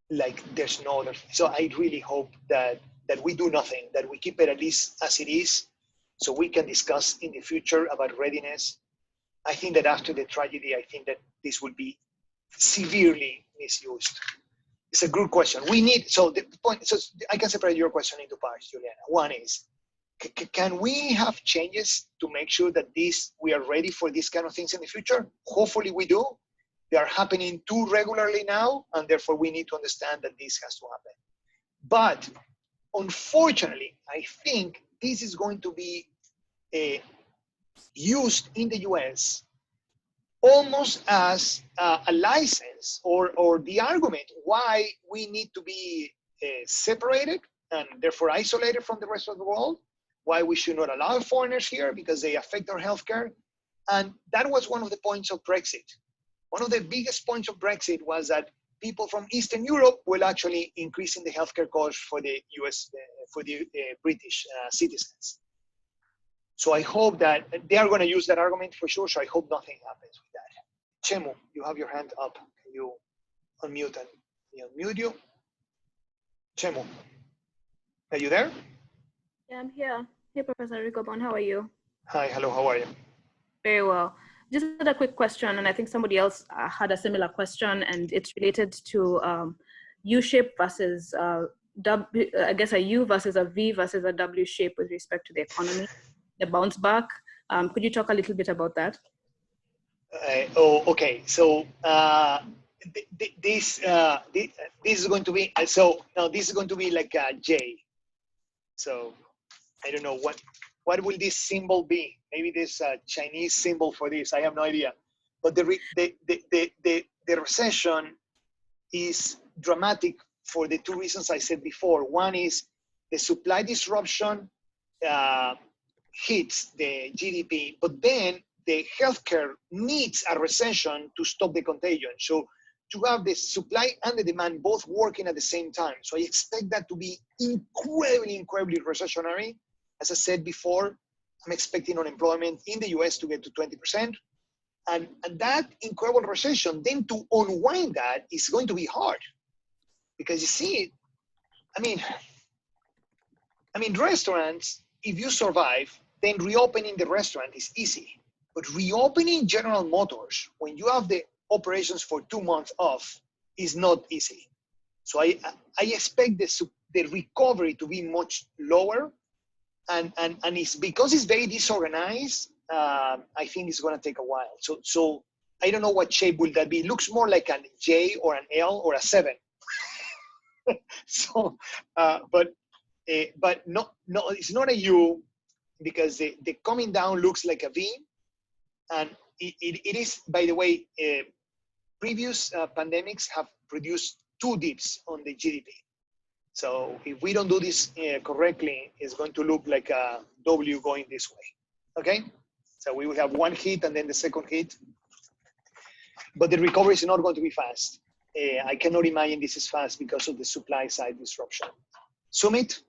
like there's no other. So I really hope that we do nothing, that we keep it at least as it is, so we can discuss in the future about readiness. I think that after the tragedy, I think that this will be severely misused. It's a good question. We need, so the point, so I can separate your question into parts, Juliana. One is, can we have changes to make sure that we are ready for these kind of things in the future? Hopefully we do. They are happening too regularly now, and therefore we need to understand that this has to happen. But unfortunately, I think this is going to be used in the US almost as a license or the argument why we need to be separated and therefore isolated from the rest of the world, why we should not allow foreigners here because they affect our healthcare. And that was one of the points of Brexit. One of the biggest points of Brexit was that people from Eastern Europe will actually increase in the healthcare cost for the US, for the British citizens. So I hope that they are going to use that argument for sure. So I hope nothing happens with that. Chemu, you have your hand up. Can you unmute and unmute you? Chemu, are you there?
Yeah, I'm here. Hey, Professor Ricobon, how are you?
Hi, hello, how are you?
Very well. Just had a quick question, and I think somebody else had a similar question, and it's related to U-shape versus, I guess a U versus a V versus a W shape with respect to the economy, the bounce back. Could you talk a little bit about that?
Okay. So this is going to be, so now this is going to be like a J. So I don't know what will this symbol be? Maybe there's a Chinese symbol for this. I have no idea. But the recession is dramatic for the two reasons I said before. One is the supply disruption hits the GDP, but then the healthcare needs a recession to stop the contagion. So to have the supply and the demand both working at the same time. So I expect that to be incredibly recessionary. As I said before, I'm expecting unemployment in the US to get to 20%. And that incredible recession, then to unwind that is going to be hard. Because you see, I mean, restaurants, if you survive, then reopening the restaurant is easy. But reopening General Motors, when you have the operations for 2 months off, is not easy. So I expect the recovery to be much lower. And it's because it's very disorganized, I think it's going to take a while. So I don't know what shape will that be. It looks more like a J or an L or a 7. So, but no, it's not a U, because the coming down looks like a V, and it is, by the way, previous pandemics have produced 2 dips on the GDP. So if we don't do this correctly, it's going to look like a W going this way, okay? So we will have 1 hit and then the second hit, but the recovery is not going to be fast. I cannot imagine this is fast because of the supply side disruption. Sumit?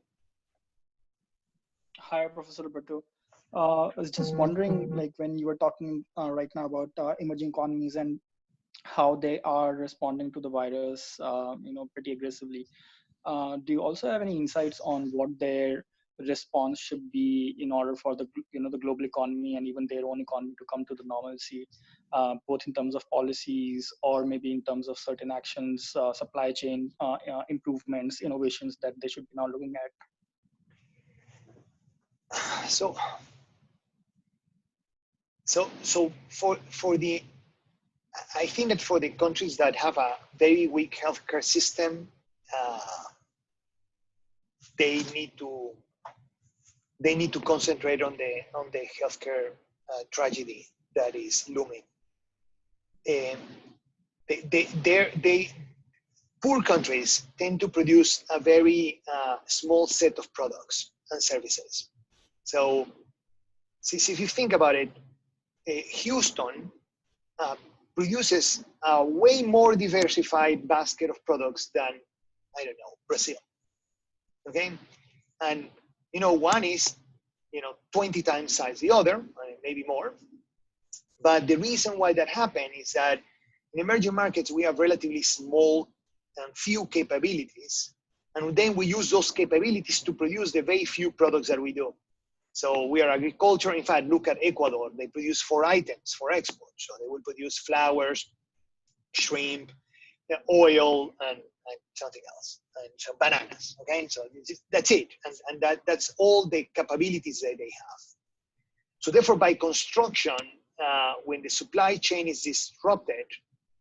Hi, Professor Roberto. I was just wondering, like when you were talking right now about emerging economies and how they are responding to the virus, pretty aggressively. Do you also have any insights on what their response should be in order for the global economy and even their own economy to come to the normalcy, both in terms of policies or maybe in terms of certain actions, supply chain improvements, innovations that they should be now looking at?
So for the, I think that for the countries that have a very weak healthcare system, they need to concentrate on the healthcare tragedy that is looming. Poor countries tend to produce a very small set of products and services. So if you think about it, Houston produces a way more diversified basket of products than, I don't know, Brazil. Okay, and one is 20 times size the other, maybe more. But the reason why that happened is that in emerging markets we have relatively small and few capabilities, and then we use those capabilities to produce the very few products that we do. So we are agriculture. In fact, look at Ecuador. They produce 4 items for export. So they will produce flowers, shrimp, oil, and something else, and some bananas. Okay, so that's it, and that's all the capabilities that they have. So therefore, by construction, when the supply chain is disrupted,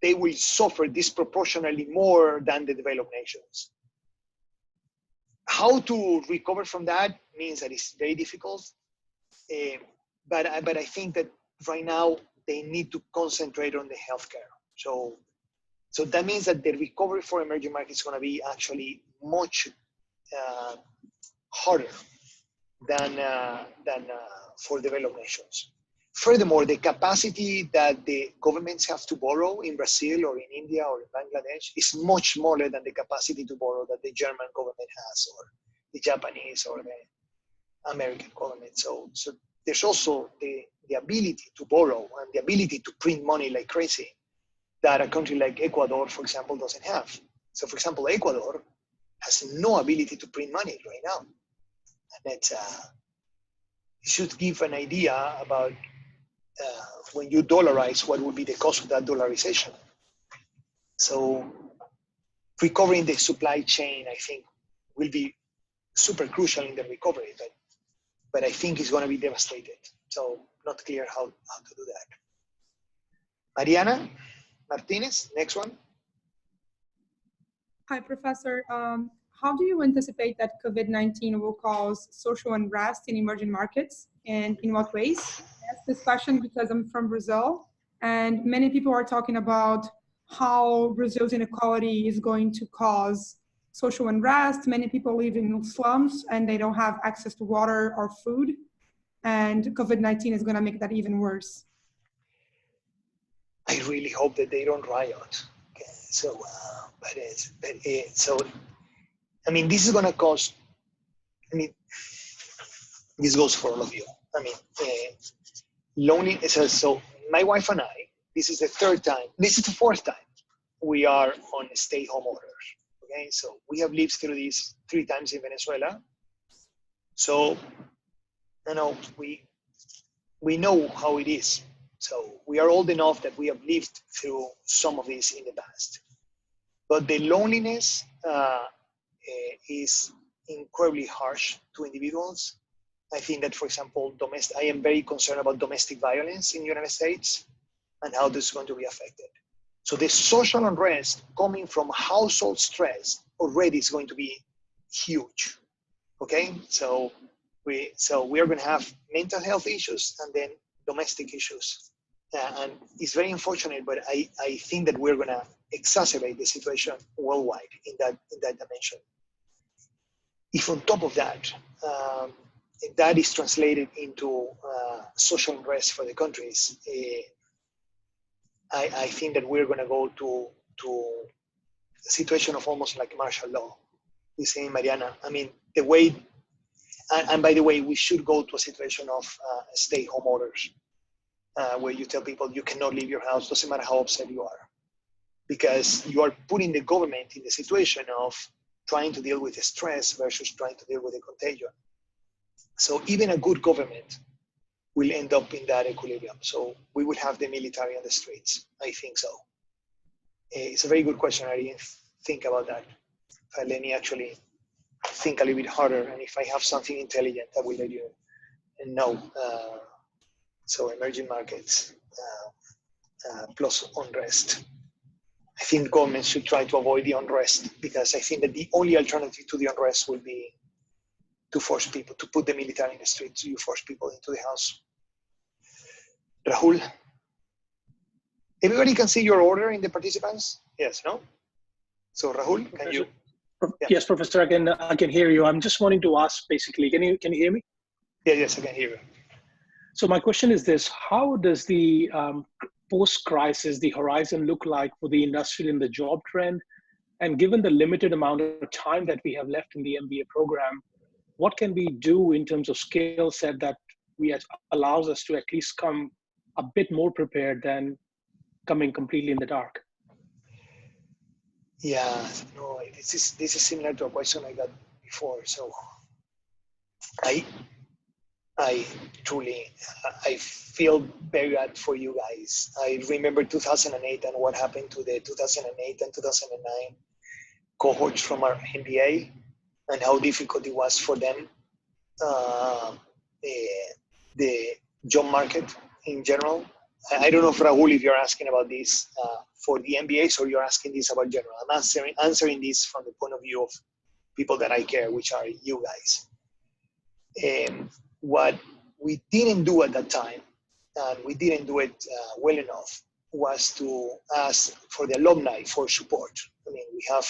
they will suffer disproportionately more than the developed nations. How to recover from that means that it's very difficult, but I think that right now they need to concentrate on the healthcare. So that means that the recovery for emerging markets is going to be actually much harder than for developed nations. Furthermore, the capacity that the governments have to borrow in Brazil or in India or in Bangladesh is much smaller than the capacity to borrow that the German government has, or the Japanese or the American government. So there's also the ability to borrow and the ability to print money like crazy that a country like Ecuador, for example, doesn't have. So for example, Ecuador has no ability to print money right now. And that's, it should give an idea about when you dollarize, what would be the cost of that dollarization. So recovering the supply chain, I think, will be super crucial in the recovery, but I think it's going to be devastated. So not clear how to do that. Mariana Martinez, next one.
Hi, Professor. How do you anticipate that COVID-19 will cause social unrest in emerging markets, and in what ways? I ask this question because I'm from Brazil, and many people are talking about how Brazil's inequality is going to cause social unrest. Many people live in slums and they don't have access to water or food, and COVID-19 is going to make that even worse.
I really hope that they don't riot. Okay. So, I mean, this is going to cause, this goes for all of you. Loneliness. So my wife and I, this is the 4th time we are on stay-home orders. Okay, so we have lived through this 3 times in Venezuela. So, we know how it is. So we are old enough that we have lived through some of this in the past. But the loneliness is incredibly harsh to individuals. I think that, for example, I am very concerned about domestic violence in the United States and how this is going to be affected. So the social unrest coming from household stress already is going to be huge. Okay, so we are going to have mental health issues and then domestic issues, and it's very unfortunate. But I think that we're going to exacerbate the situation worldwide in that dimension. If on top of that, that is translated into social unrest for the countries, I think that we're going to go to a situation of almost like martial law. You say, Mariana, the way, and by the way, we should go to a situation of stay-home orders, where you tell people you cannot leave your house, doesn't matter how upset you are, because you are putting the government in the situation of trying to deal with the stress versus trying to deal with the contagion. So even a good government will end up in that equilibrium. So we will have the military on the streets. I think so. It's a very good question. I didn't think about that. Let me actually think a little bit harder. And if I have something intelligent, I will let you know. So emerging markets plus unrest. I think governments should try to avoid the unrest, because I think that the only alternative to the unrest will be to force people, to put the military in the streets, you force people into the house. Rahul, everybody can see your order in the participants? Yes, no? So Rahul, can you?
Yeah. Yes, Professor, I can hear you. I'm just wanting to ask, basically, can you hear me?
Yeah, yes, I can hear you.
So my question is this: how does the post-crisis the horizon look like for the industry and the job trend? And given the limited amount of time that we have left in the MBA program, what can we do in terms of skill set that allows us to at least come a bit more prepared than coming completely in the dark?
Yeah, no, this is similar to a question I got before. So I truly, I feel very bad for you guys. I remember 2008 and what happened to the 2008 and 2009 cohorts from our MBA and how difficult it was for them, the job market in general. I don't know, if Rahul, if you're asking about this for the MBAs or you're asking this about general. I'm answering this from the point of view of people that I care, which are you guys. What we didn't do at that time, and we didn't do it well enough, was to ask for the alumni for support. I mean, we have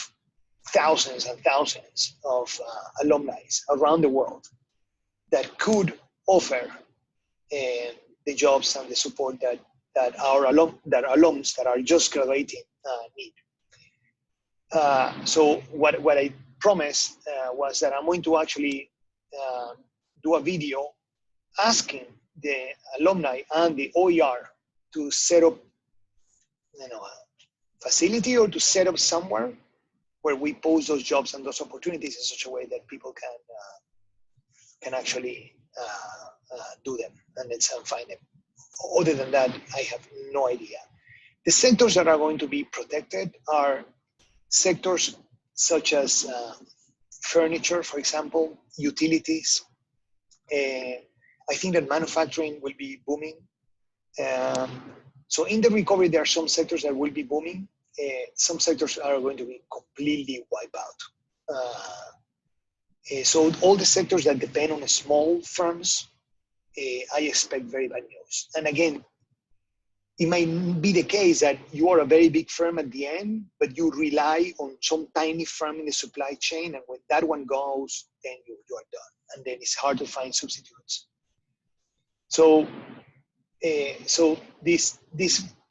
thousands and thousands of alumni around the world that could offer the jobs and the support that our alums that are just graduating need. So what I promised was that I'm going to actually do a video asking the alumni and the OER to set up, a facility or to set up somewhere where we post those jobs and those opportunities in such a way that people can actually do them and then find them. Other than that, I have no idea. The sectors that are going to be protected are sectors such as furniture, for example, utilities. I think that manufacturing will be booming. So in the recovery, there are some sectors that will be booming. Some sectors are going to be completely wiped out. So all the sectors that depend on small firms, I expect very bad news. And again, it might be the case that you are a very big firm at the end, but you rely on some tiny firm in the supply chain, and when that one goes, then you are done. And then it's hard to find substitutes. So, this,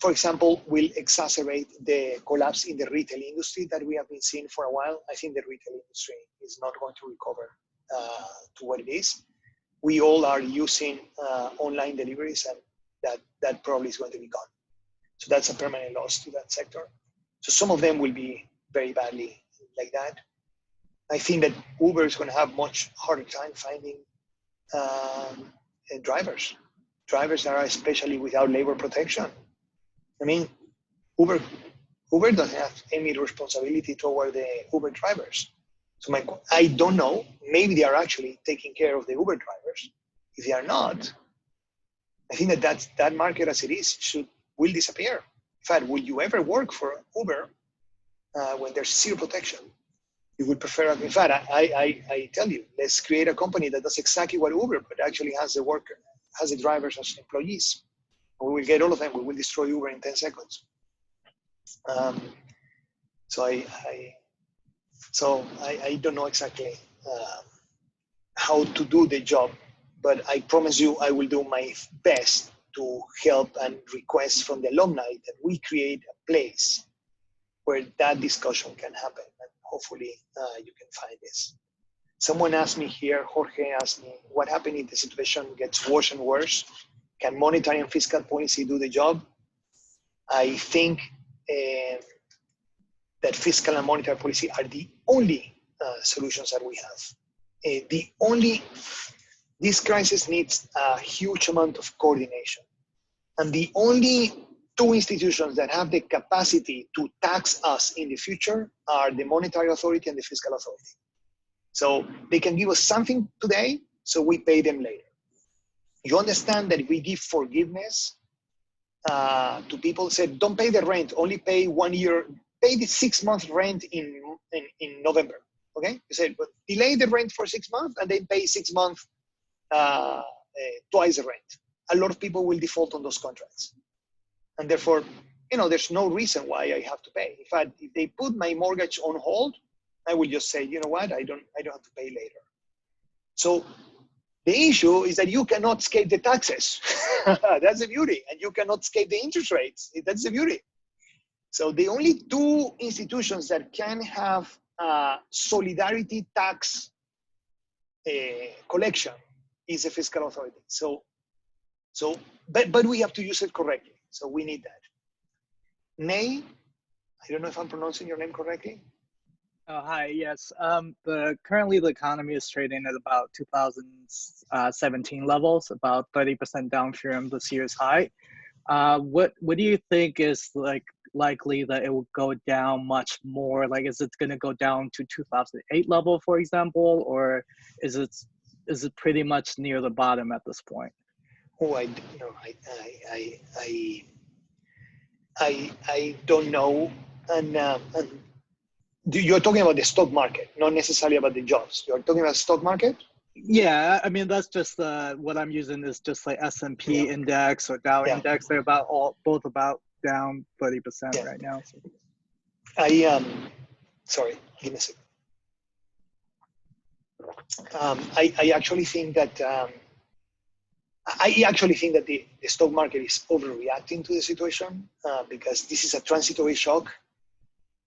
for example, will exacerbate the collapse in the retail industry that we have been seeing for a while. I think the retail industry is not going to recover to what it is. We all are using online deliveries, and that probably is going to be gone. So that's a permanent loss to that sector. So some of them will be very badly like that. I think that Uber is going to have much harder time finding drivers that are especially without labor protection. I mean, Uber doesn't have any responsibility toward the Uber drivers. So I don't know, maybe they are actually taking care of the Uber drivers. If they are not, I think that market as it is will disappear. In fact, will you ever work for Uber when there's zero protection? You would prefer, in fact, I tell you, let's create a company that does exactly what Uber, but actually has the drivers as employees. We will get all of them. We will destroy Uber in 10 seconds. So I don't know exactly how to do the job, but I promise you I will do my best to help and request from the alumni that we create a place where that discussion can happen, and hopefully you can find this. Someone asked me here, Jorge asked me, what happens if the situation gets worse and worse? Can monetary and fiscal policy do the job? I think that fiscal and monetary policy are the only solutions that we have. This crisis needs a huge amount of coordination. And the only two institutions that have the capacity to tax us in the future are the monetary authority and the fiscal authority. So they can give us something today, so we pay them later. You understand that if we give forgiveness to people, said, don't pay the rent, only pay 1 year, pay the 6 month rent in November, okay? You said, but delay the rent for 6 months and then pay 6 months twice the rent. A lot of people will default on those contracts. And therefore, there's no reason why I have to pay. In fact, if they put my mortgage on hold, I will just say, you know what, I don't have to pay later. So The issue is that you cannot escape the taxes. That's the beauty. And you cannot escape the interest rates. That's the beauty. So the only two institutions that can have solidarity tax collection is the fiscal authority. But we have to use it correctly. So we need that. Nay, I don't know if I'm pronouncing your name correctly.
Oh, hi, yes. Currently the economy is trading at about 2017 levels, about 30% down from this year's high. What do you think is likely that it will go down much more? Like, is it going to go down to 2008 level, for example, or is it pretty much near the bottom at this point?
Oh, I don't know. And you're talking about the stock market, not necessarily about the jobs. You're talking about stock market?
Yeah, I mean, that's just what I'm using is just like S&P index or Dow index. They're both about down 30% right now. So.
Sorry, give me a second. I actually think that the stock market is overreacting to the situation because this is a transitory shock.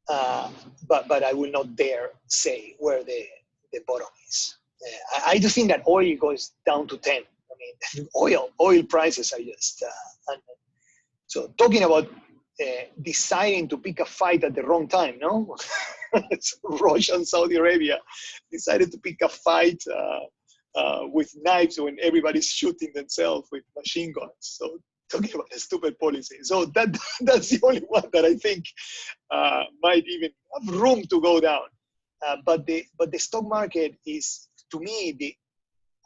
But I will not dare say where the bottom is. I do think that oil goes down to 10. I mean, oil prices are just. So talking about deciding to pick a fight at the wrong time, no? Russia and Saudi Arabia decided to pick a fight with knives when everybody's shooting themselves with machine guns. So talking about a stupid policy. So that's the only one that I think might even have room to go down. But the stock market is, to me, the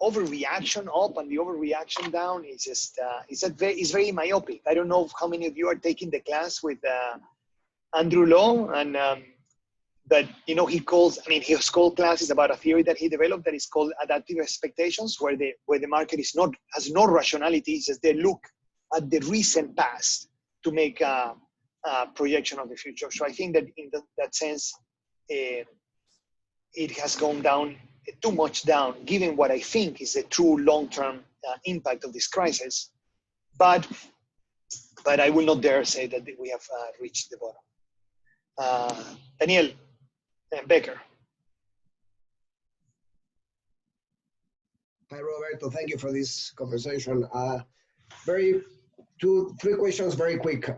overreaction up and the overreaction down is just is very myopic. I don't know how many of you are taking the class with Andrew Law, and that he calls. I mean, his whole class is about a theory that he developed that is called adaptive expectations, where the market has no rationality. It's just they look at the recent past to make a projection of the future. So I think that in that sense, it has gone down too much down, given what I think is the true long-term impact of this crisis. But I will not dare say that we have reached the bottom. Daniel Becker.
Hi, Roberto. Thank you for this conversation. Three questions very quick.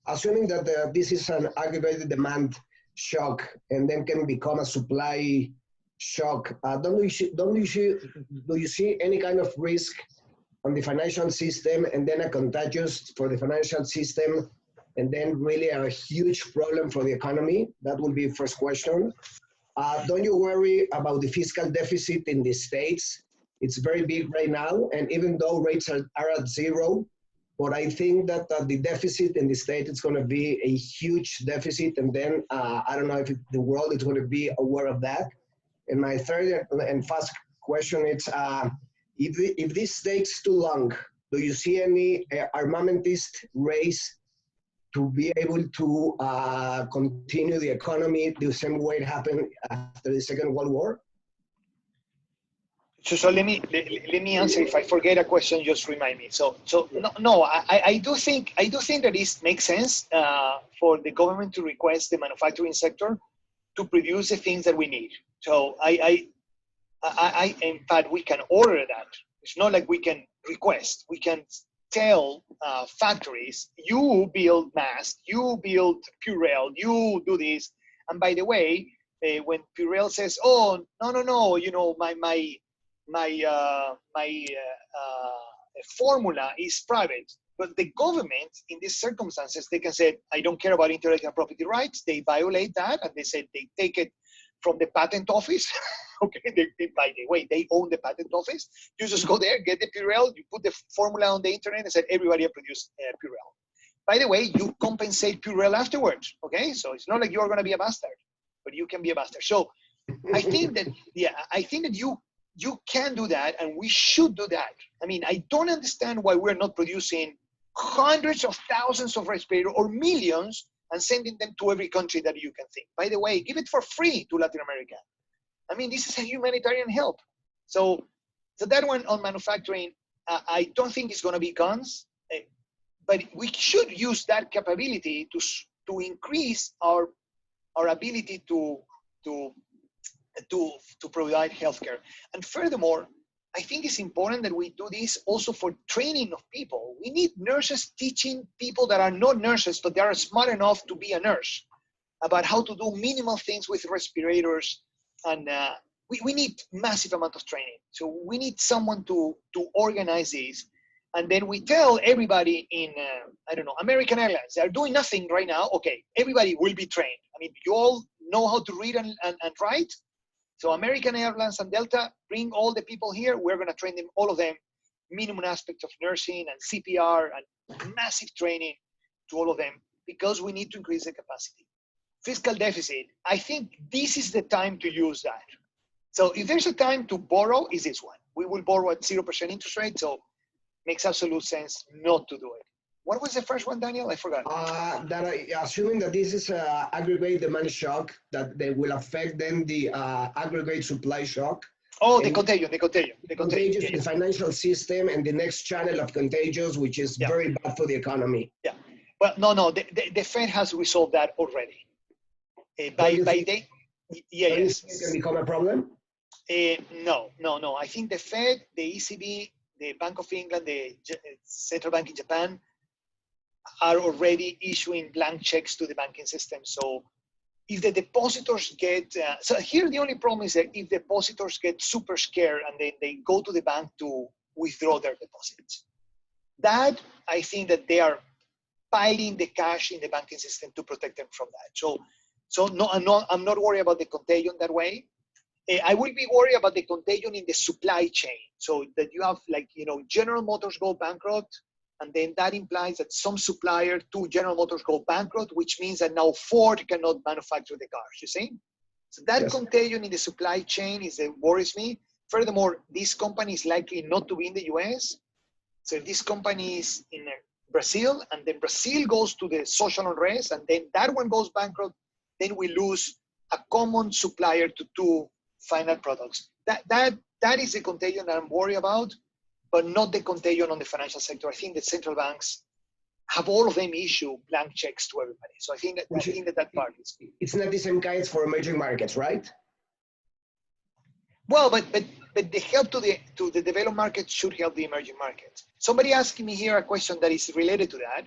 Assuming that this is an aggravated demand shock and then can become a supply shock, do you see any kind of risk on the financial system and then a contagious for the financial system and then really a huge problem for the economy? That will be the first question. Don't you worry about the fiscal deficit in the States? It's very big right now, and even though rates are at zero, but I think that the deficit in the state is going to be a huge deficit, and then I don't know if the world is going to be aware of that. And my third and fast question is, if this takes too long, do you see any armamentist race to be able to continue the economy the same way it happened after the Second World War?
So let me answer. If I forget a question, just remind me. I do think that it makes sense for the government to request the manufacturing sector to produce the things that we need. So in fact, we can order that. It's not like we can request. We can tell factories, you build masks, you build Purell, you do this. And by the way, when Purell says, "Oh, no, my formula is private," but the government, in these circumstances, they can say, "I don't care about intellectual property rights." They violate that, and they say they take it from the patent office. Okay, by the way, they own the patent office. You just go there, get the Purell, you put the formula on the internet, and said everybody produce Purell. By the way, you compensate Purell afterwards. Okay, so it's not like you are going to be a bastard, but you can be a bastard. So I think that you can do that, and we should do that. I mean, I don't understand why we're not producing hundreds of thousands of respirators or millions and sending them to every country that you can think. By the way, give it for free to Latin America. I mean, this is a humanitarian help. So So that one on manufacturing, I don't think it's going to be guns, but we should use that capability to increase our ability to provide healthcare. And furthermore, I think it's important that we do this also for training of people. We need nurses teaching people that are not nurses, but they are smart enough to be a nurse, about how to do minimal things with respirators. And we need massive amount of training. So we need someone to organize this. And then we tell everybody in, I don't know, American Airlines, they're doing nothing right now. Okay, everybody will be trained. I mean, you all know how to read and write. So American Airlines and Delta, bring all the people here. We're going to train them, all of them, minimum aspects of nursing and CPR and massive training to all of them, because we need to increase the capacity. Fiscal deficit, I think this is the time to use that. So if there's a time to borrow, is this one. We will borrow at 0% interest rate, so makes absolute sense not to do it. What was the first one, Daniel? I forgot.
Assuming that this is aggregate demand shock, that they will affect then the aggregate supply shock.
Oh, the contagion.
Contagious in the financial system and the next channel of contagious, which is very bad for the economy.
Yeah. Well, no. The Fed has resolved that already. Yes.
It can become a problem?
No. I think the Fed, the ECB, the Bank of England, the central bank in Japan are already issuing blank checks to the banking system. So if the depositors get, so here the only problem is that if depositors get super scared and then they go to the bank to withdraw their deposits, that I think that they are piling the cash in the banking system to protect them from that. So no, I'm not worried about the contagion that way. I will be worried about the contagion in the supply chain. So that you have, like, General Motors go bankrupt, and then that implies that some supplier to General Motors go bankrupt, which means that now Ford cannot manufacture the cars, you see? So that contagion in the supply chain worries me. Furthermore, this company is likely not to be in the US. So if this company is in Brazil, and then Brazil goes to the social unrest, and then that one goes bankrupt, then we lose a common supplier to two final products. That is the contagion that I'm worried about, but not the contagion on the financial sector. I think the central banks have all of them issue blank checks to everybody. So I think that part is.
It's not the same kinds for emerging markets, right?
Well, but the help to the developed markets should help the emerging markets. Somebody asking me here a question that is related to that.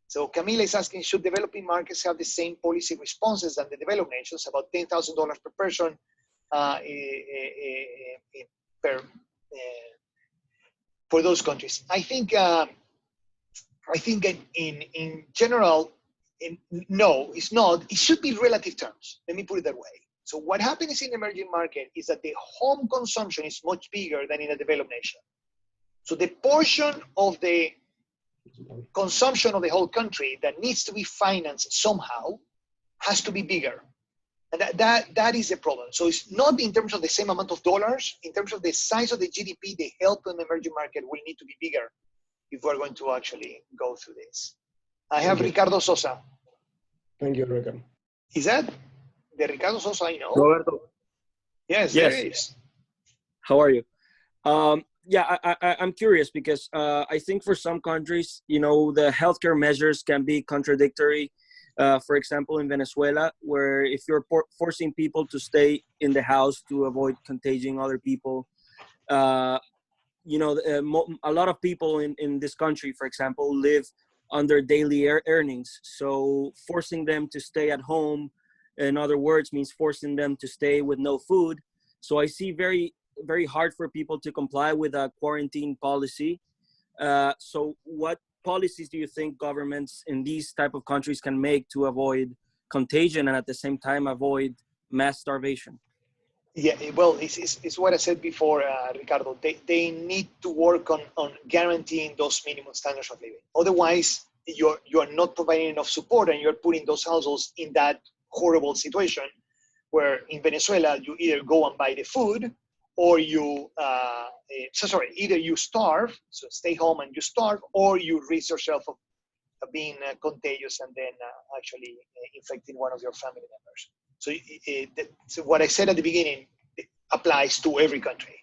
So Camila is asking, should developing markets have the same policy responses than the developed nations, about $10,000 per person for those countries? I think in general, no, it's not. It should be relative terms. Let me put it that way. So what happens in emerging market is that the home consumption is much bigger than in a developed nation. So the portion of the consumption of the whole country that needs to be financed somehow has to be bigger. And that is the problem. So it's not in terms of the same amount of dollars. In terms of the size of the GDP, the help in the emerging market will need to be bigger if we're going to actually go through this. I have Ricardo Sosa.
Thank you, Ricardo.
Is that the Ricardo Sosa I know?
Roberto.
Yes, there is.
How are you? I'm curious because I think for some countries, the healthcare measures can be contradictory. For example, in Venezuela, where if you're forcing people to stay in the house to avoid contaging other people, a lot of people in this country, for example, live under daily earnings. So forcing them to stay at home, in other words, means forcing them to stay with no food. So I see very, very hard for people to comply with a quarantine policy. So what policies do you think governments in these type of countries can make to avoid contagion and at the same time avoid mass starvation?
Yeah, well, it's what I said before, Ricardo. They need to work on guaranteeing those minimum standards of living. Otherwise, you are not providing enough support, and you're putting those households in that horrible situation where in Venezuela, you either go and buy the food, or either you starve, so stay home and you starve, or you risk yourself of being contagious and then actually infecting one of your family members. So what I said at the beginning applies to every country.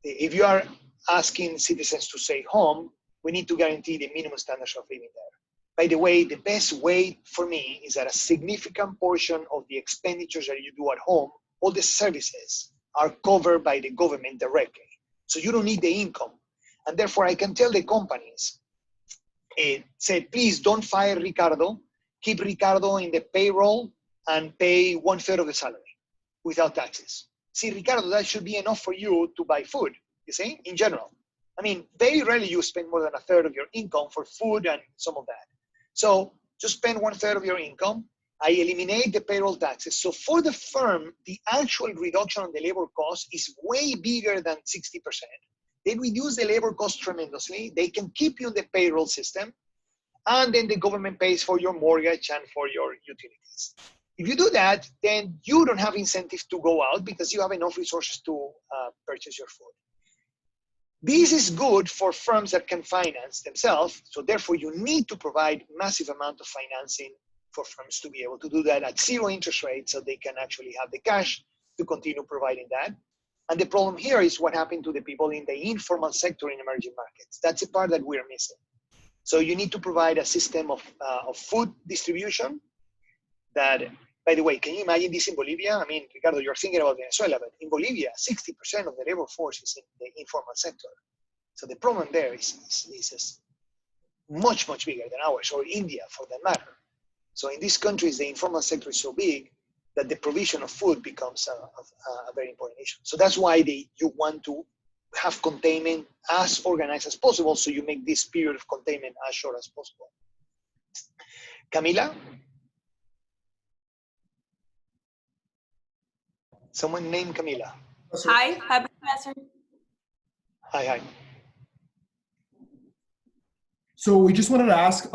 If you are asking citizens to stay home, we need to guarantee the minimum standards of living there. By the way, the best way for me is that a significant portion of the expenditures that you do at home, all the services, are covered by the government directly. So you don't need the income. And therefore, I can tell the companies, say, please don't fire Ricardo, keep Ricardo in the payroll and pay 1/3 of the salary without taxes. See, Ricardo, that should be enough for you to buy food, you see, in general. I mean, very rarely you spend more than 1/3 of your income for food and some of that. So just spend 1/3 of your income. I eliminate the payroll taxes. So for the firm, the actual reduction on the labor cost is way bigger than 60%. They reduce the labor cost tremendously. They can keep you in the payroll system. And then the government pays for your mortgage and for your utilities. If you do that, then you don't have incentive to go out because you have enough resources to purchase your food. This is good for firms that can finance themselves. So therefore, you need to provide massive amount of financing for firms to be able to do that at 0 interest rates so they can actually have the cash to continue providing that. And the problem here is what happened to the people in the informal sector in emerging markets. That's the part that we're missing. So you need to provide a system of food distribution that, by the way, can you imagine this in Bolivia? I mean, Ricardo, you're thinking about Venezuela, but in Bolivia, 60% of the labor force is in the informal sector. So the problem there is much, much bigger than ours, or India for that matter. So in these countries, the informal sector is so big that the provision of food becomes a very important issue. So that's why you want to have containment as organized as possible, so you make this period of containment as short as possible. Camila? Someone named Camila.
Hi, Professor.
Hi.
So we just wanted to ask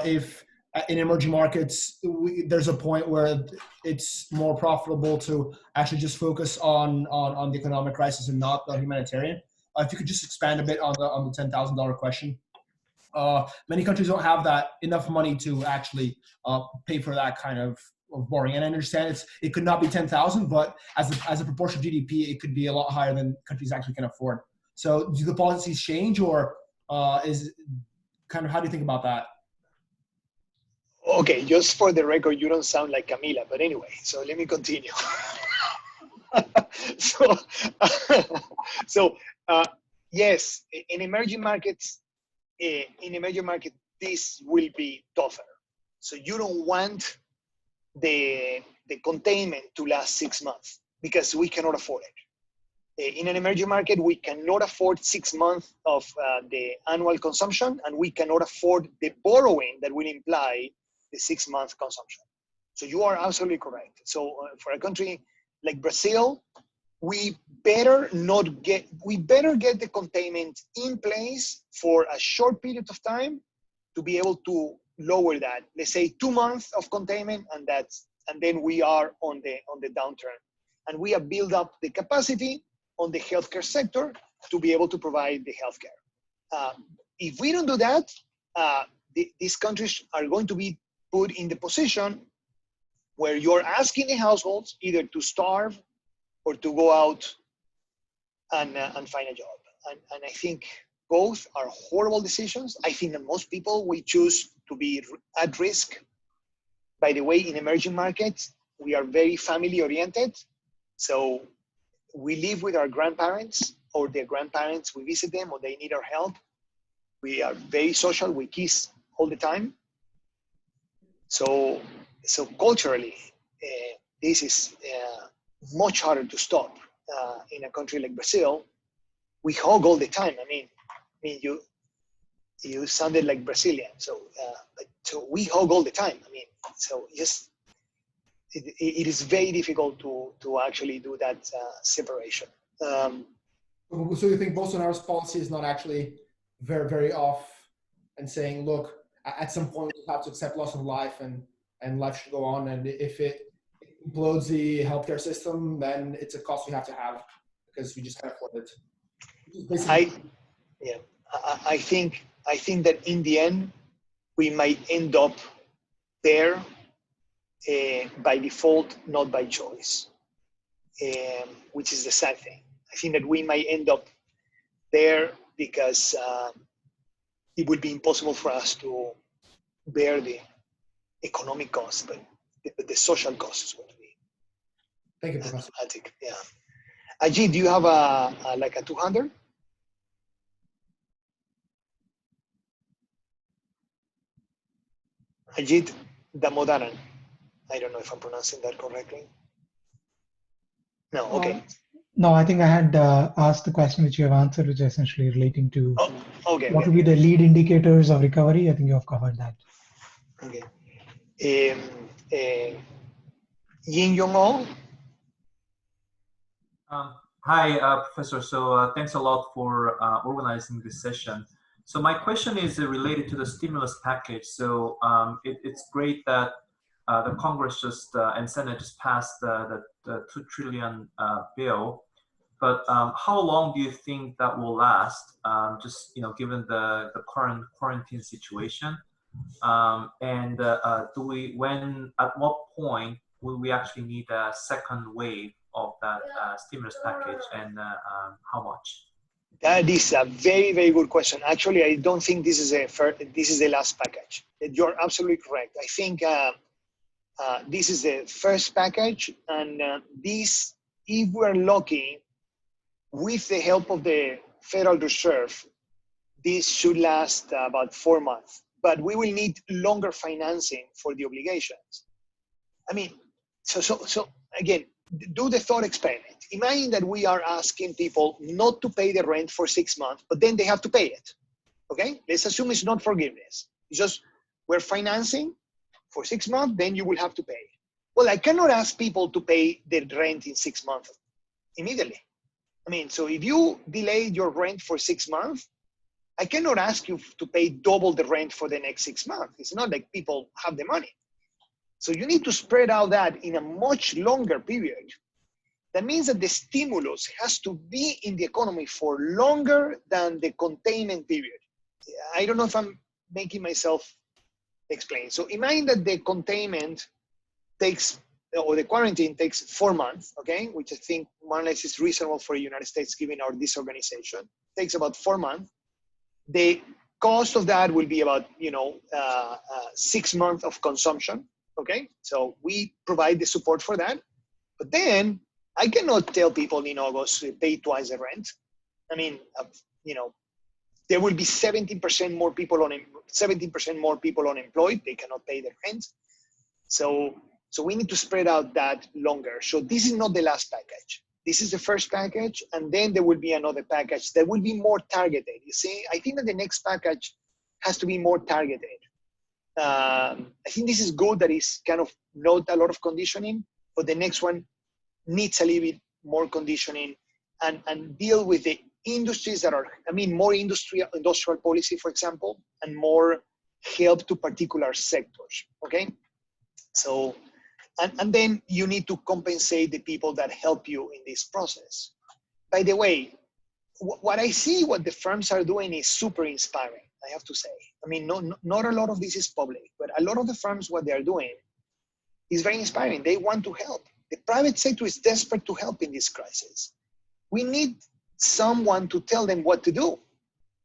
if in emerging markets, there's a point where it's more profitable to actually just focus on the economic crisis and not the humanitarian. If you could just expand a bit on the $10,000 question. Many countries don't have enough money to actually pay for that kind of borrowing. And I understand it could not be 10,000, but as a proportion of GDP, it could be a lot higher than countries actually can afford. So do the policies change, or is kind of, how do you think about that?
Okay, just for the record, you don't sound like Camila, but anyway, so let me continue. Yes, in emerging markets, this will be tougher. So you don't want the containment to last 6 months because we cannot afford it. In an emerging market, we cannot afford 6 months of the annual consumption, and we cannot afford the borrowing that will imply the 6 month consumption. So you are absolutely correct. So for a country like Brazil, we better get the containment in place for a short period of time to be able to lower that. Let's say 2 months of containment, and then we are on the downturn. And we have built up the capacity on the healthcare sector to be able to provide the healthcare. If we don't do that, these countries are going to be put in the position where you're asking the households either to starve or to go out and find a job. And I think both are horrible decisions. I think that most people will choose to be at risk. By the way, in emerging markets, we are very family oriented. So we live with our grandparents or their grandparents. We visit them or they need our help. We are very social. We kiss all the time. So culturally, this is much harder to stop. In a country like Brazil, we hug all the time. I mean, you sounded like Brazilian. So we hug all the time. I mean, so just it is very difficult to actually do that separation.
So you think Bolsonaro's policy is not actually very, very off, and saying, look, at some point we have to accept loss of life and life should go on, and if it implodes the healthcare system, then it's a cost we have to have because we just can't afford it.
I think that in the end we might end up there by default, not by choice, which is the sad thing. I think that we might end up there because it would be impossible for us to bear the economic costs, but the social costs would be.
Thank you, Professor.
Dramatic. Yeah. Ajit, do you have a like a 200? Ajit Damodaran. I don't know if I'm pronouncing that correctly. No, okay.
No, I think I had asked the question which you have answered, which is essentially relating to
Okay,
what would be the lead indicators of recovery. I think you have covered that.
Okay. Yin Yong-o.
Hi, Professor. So thanks a lot for organizing this session. So my question is related to the stimulus package. So it's great that the Congress just and Senate just passed the $2 trillion bill. But how long do you think that will last? Just given the current quarantine situation, and at what point will we actually need a second wave of that stimulus package, and how much?
That is a very, very good question. Actually, I don't think this is the last package. You're absolutely correct. I think this is the first package, and this, if we're lucky, with the help of the Federal Reserve, this should last about 4 months. But we will need longer financing for the obligations. I mean, so again, do the thought experiment. Imagine that we are asking people not to pay the rent for 6 months, but then they have to pay it. Okay? Let's assume it's not forgiveness. It's just we're financing for 6 months, then you will have to pay. Well, I cannot ask people to pay the rent in 6 months immediately. I mean, so if you delay your rent for 6 months, I cannot ask you to pay double the rent for the next 6 months. It's not like people have the money. So you need to spread out that in a much longer period. That means that the stimulus has to be in the economy for longer than the containment period. I don't know if I'm making myself explain. So imagine that the containment takes, or the quarantine takes 4 months, okay? Which I think more or less is reasonable for the United States given our disorganization. It takes about 4 months. The cost of that will be about 6 months of consumption. Okay, so we provide the support for that. But then I cannot tell people in August to pay twice the rent. I mean, there will be 17% more people unemployed. They cannot pay their rent. So we need to spread out that longer. So this is not the last package. This is the first package, and then there will be another package that will be more targeted. You see, I think that the next package has to be more targeted. I think this is good that is kind of not a lot of conditioning, but the next one needs a little bit more conditioning and deal with the industries that are, more industrial policy, for example, and more help to particular sectors, okay? So, and then you need to compensate the people that help you in this process. By the way, what I see what the firms are doing is super inspiring, I have to say. Not a lot of this is public, but a lot of the firms, what they're doing is very inspiring. They want to help. The private sector is desperate to help in this crisis. We need someone to tell them what to do.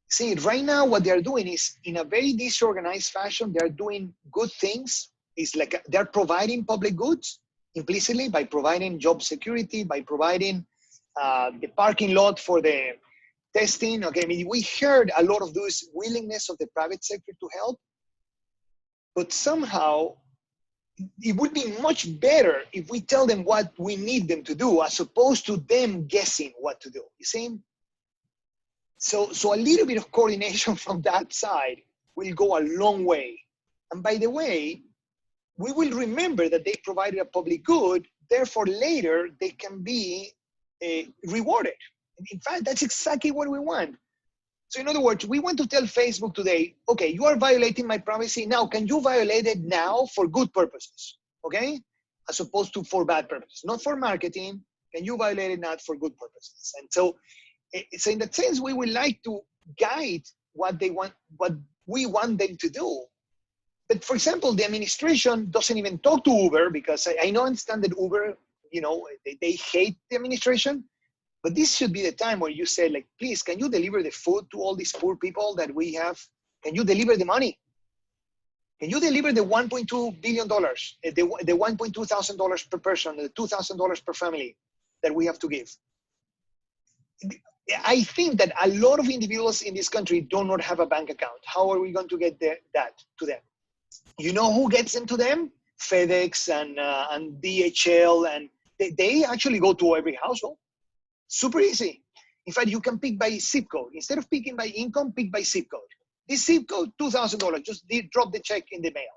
See, right now what they're doing is in a very disorganized fashion, they're doing good things. It's like they're providing public goods implicitly by providing job security, by providing the parking lot for the testing. Okay, we heard a lot of this willingness of the private sector to help, but somehow it would be much better if we tell them what we need them to do as opposed to them guessing what to do, you see? So a little bit of coordination from that side will go a long way. And by the way, we will remember that they provided a public good, therefore later they can be rewarded. In fact, that's exactly what we want. So in other words, we want to tell Facebook today, okay, you are violating my privacy. Now, can you violate it now for good purposes, okay? As opposed to for bad purposes, not for marketing. Can you violate it not for good purposes? And so in that sense, we would like to guide what they want, what we want them to do. But for example, the administration doesn't even talk to Uber because I understand that Uber, they hate the administration. But this should be the time where you say, like, please, can you deliver the food to all these poor people that we have? Can you deliver the money? Can you deliver the $1.2 billion, the $1.2 thousand per person, the $2,000 per family that we have to give? I think that a lot of individuals in this country do not have a bank account. How are we going to get that to them? You know who gets them to them? FedEx and DHL, and they actually go to every household. Super easy. In fact, you can pick by zip code. Instead of picking by income, pick by zip code. This zip code, $2,000, just drop the check in the mail.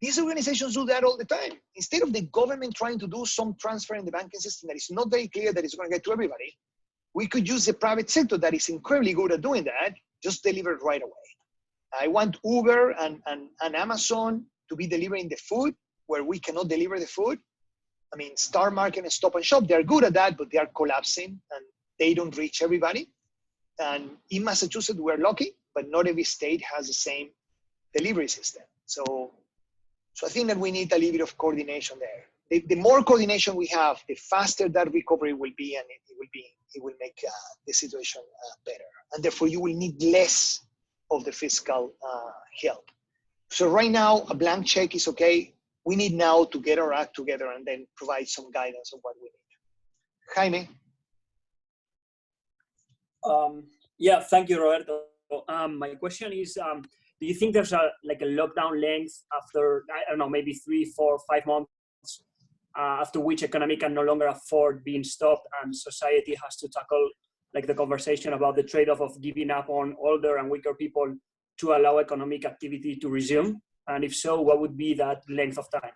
These organizations do that all the time. Instead of the government trying to do some transfer in the banking system that is not very clear that it's going to get to everybody, we could use the private sector that is incredibly good at doing that, just deliver it right away. I want Uber and Amazon to be delivering the food where we cannot deliver the food. I mean, Star Market and Stop and Shop, they're good at that, but they are collapsing and they don't reach everybody. And in Massachusetts, we're lucky, but not every state has the same delivery system. So I think that we need a little bit of coordination there. The more coordination we have, the faster that recovery will be, and it will make the situation better. And therefore, you will need less of the fiscal help. So right now, a blank check is okay. We need now to get our act together and then provide some guidance on what we need. Jaime?
Yeah, thank you, Roberto. My question is, do you think there's a lockdown length after, I don't know, maybe 3, 4, 5 months, after which economy can no longer afford being stopped and society has to tackle the conversation about the trade-off of giving up on older and weaker people to allow economic activity to resume? And if so, what would be that length of time?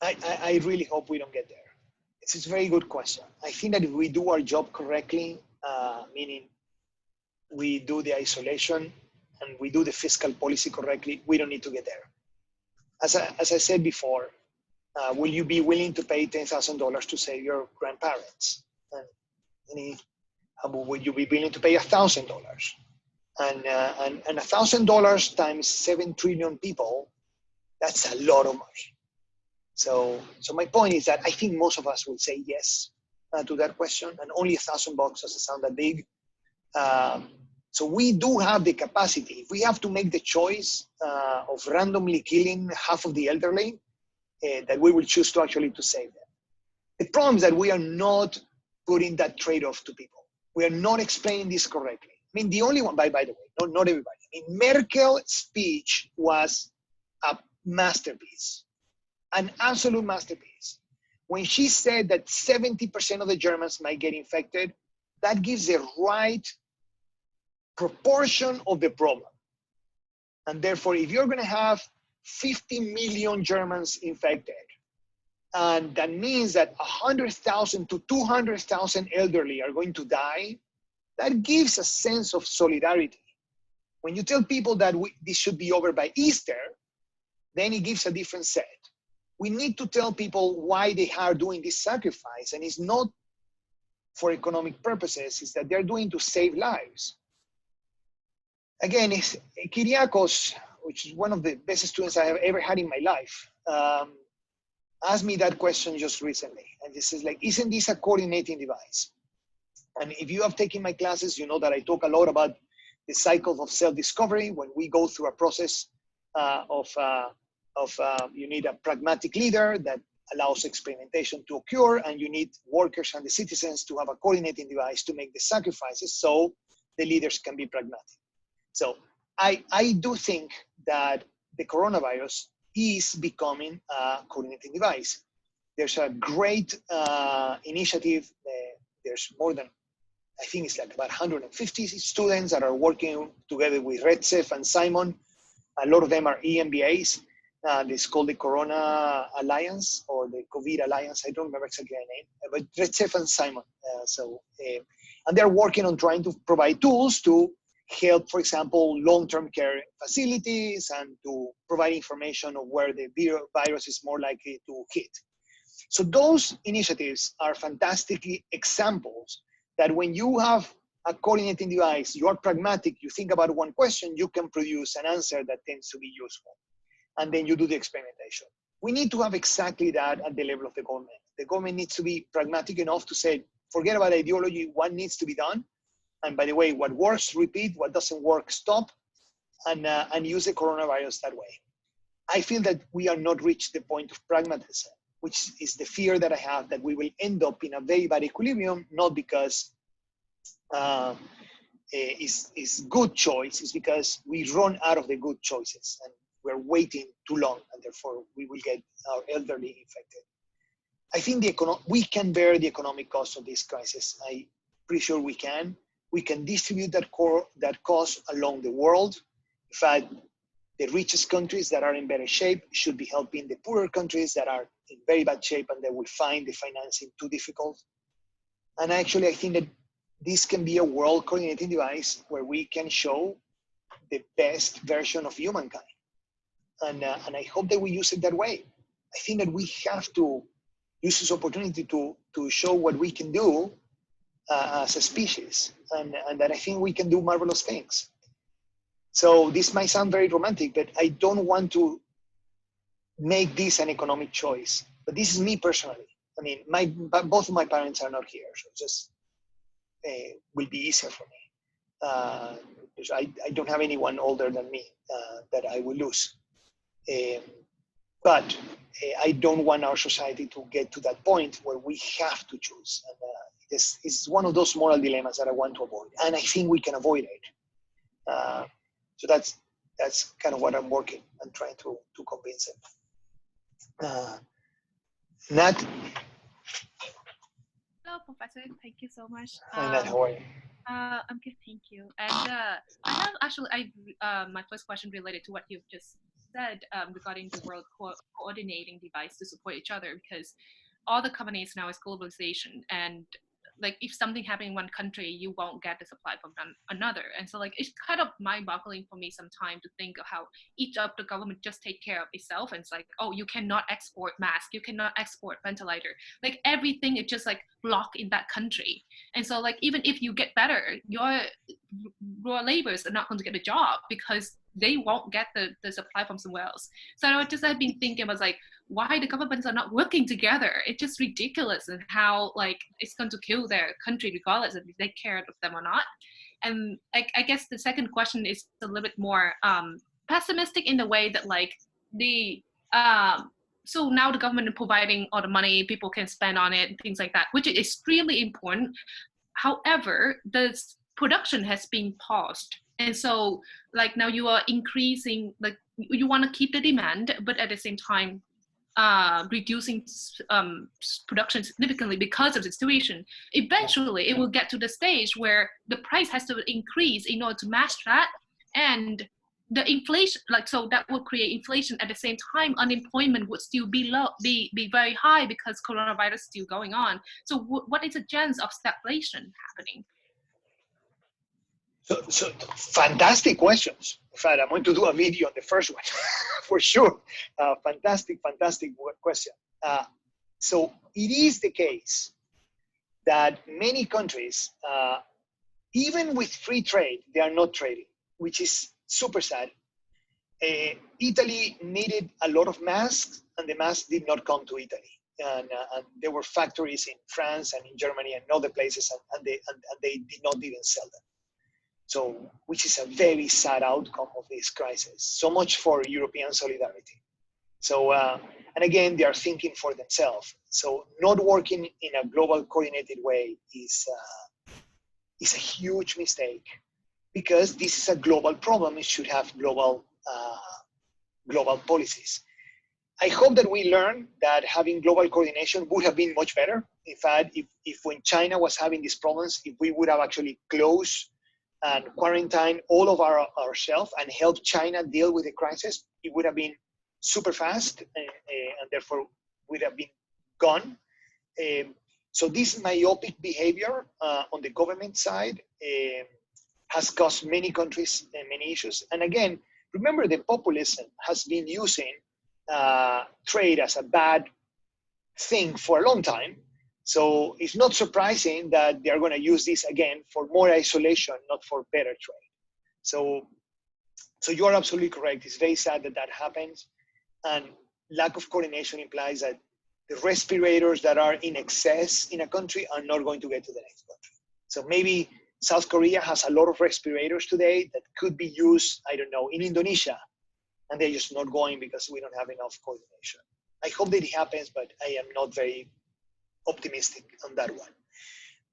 I really hope we don't get there. It's a very good question. I think that if we do our job correctly, meaning we do the isolation and we do the fiscal policy correctly, we don't need to get there. As I said before, will you be willing to pay $10,000 to save your grandparents? And would you be willing to pay $1,000? And $1,000 times 7 trillion people, that's a lot of money. So my point is that I think most of us will say yes to that question, and only $1,000 doesn't sound that big. So we do have the capacity. If we have to make the choice of randomly killing half of the elderly, that we will choose to actually to save them. The problem is that we are not putting that trade-off to people. We are not explaining this correctly. I mean, the only one, by the way, not everybody. I mean, Merkel's speech was a masterpiece, an absolute masterpiece. When she said that 70% of the Germans might get infected, that gives the right proportion of the problem. And therefore, if you're going to have 50 million Germans infected, and that means that 100,000 to 200,000 elderly are going to die, that gives a sense of solidarity. When you tell people that this should be over by Easter, then it gives a different set. We need to tell people why they are doing this sacrifice, and it's not for economic purposes, it's that they're doing to save lives. Again, Kyriakos, which is one of the best students I have ever had in my life, asked me that question just recently. And this is like, isn't this a coordinating device? And if you have taken my classes, you know that I talk a lot about the cycle of self-discovery. When we go through a process you need a pragmatic leader that allows experimentation to occur, and you need workers and the citizens to have a coordinating device to make the sacrifices so the leaders can be pragmatic. So I do think that the coronavirus is becoming a coordinating device. There's a great initiative. There's more than, I think it's like about 150 students that are working together with RedCEF and Simon. A lot of them are EMBAs. It's called the Corona Alliance or the COVID Alliance. I don't remember exactly the name, but RedCEF and Simon. And they're working on trying to provide tools to help, for example, long-term care facilities and to provide information of where the virus is more likely to hit. So those initiatives are fantastic examples that when you have a coordinating device, you are pragmatic, you think about one question, you can produce an answer that tends to be useful. And then you do the experimentation. We need to have exactly that at the level of the government. The government needs to be pragmatic enough to say, forget about ideology, what needs to be done. And by the way, what works, repeat, what doesn't work, stop, and use the coronavirus that way. I feel that we are not reached the point of pragmatism, which is the fear that I have that we will end up in a very bad equilibrium, not because it's good choice, it's because we run out of the good choices and we're waiting too long, and therefore we will get our elderly infected. I think we can bear the economic cost of this crisis. I'm pretty sure we can. We can distribute that cost along the world. In fact, the richest countries that are in better shape should be helping the poorer countries that are in very bad shape and they will find the financing too difficult. And actually, I think that this can be a world coordinating device where we can show the best version of humankind. And I hope that we use it that way. I think that we have to use this opportunity to show what we can do as a species, and that I think we can do marvelous things. So this might sound very romantic, but I don't want to make this an economic choice. But this is me personally. I mean, both of my parents are not here, so it just will be easier for me. Because I don't have anyone older than me that I will lose. But I don't want our society to get to that point where we have to choose. And it's one of those moral dilemmas that I want to avoid. And I think we can avoid it. So that's kind of what I'm working and trying to convince them. Nat?
Hello, Professor. Thank you so much.
Hi, Nat, how are you?
I'm good, thank you. And I have actually, my first question related to what you've just said regarding the world coordinating device to support each other, because all the companies now is globalization, and like if something happened in one country, you won't get the supply from another. And so like it's kind of mind-boggling for me sometimes to think of how each of the government just take care of itself. And it's like, oh, you cannot export mask, you cannot export ventilator, like everything is just like blocked in that country. And so like even if you get better, your raw laborers are not going to get a job because they won't get the supply from somewhere else. So I just have been thinking about like why the governments are not working together. It's just ridiculous, and how like it's going to kill their country regardless if they care of them or not. And I guess the second question is a little bit more pessimistic in the way that like the so now the government is providing all the money, people can spend on it and things like that, which is extremely important. However, the production has been paused. And so like now you are increasing, like you want to keep the demand, but at the same time reducing production significantly because of the situation. Eventually it will get to the stage where the price has to increase in order to match that, and the inflation, like, so that will create inflation. At the same time, unemployment would still be low, be very high because coronavirus is still going on. So what is the chance of stagflation happening?
So fantastic questions. In fact, I'm going to do a video on the first one for sure. Fantastic question. So it is the case that many countries, even with free trade, they are not trading, which is super sad. Italy needed a lot of masks, and the masks did not come to Italy. And there were factories in France and in Germany and other places, and they did not even sell them. So, which is a very sad outcome of this crisis. So much for European solidarity. So, and again, they are thinking for themselves. So not working in a global coordinated way is a huge mistake, because this is a global problem. It should have global policies. I hope that we learn that having global coordination would have been much better. In fact, if when China was having these problems, if we would have actually closed and quarantine all of ourselves and help China deal with the crisis, it would have been super fast and therefore would have been gone. So this myopic behavior on the government side has caused many countries many issues. And again, remember, the populism has been using trade as a bad thing for a long time. So it's not surprising that they're going to use this again for more isolation, not for better trade. So you are absolutely correct. It's very sad that that happens. And lack of coordination implies that the respirators that are in excess in a country are not going to get to the next country. So maybe South Korea has a lot of respirators today that could be used, I don't know, in Indonesia, and they're just not going because we don't have enough coordination. I hope that it happens, but I am not very optimistic on that one.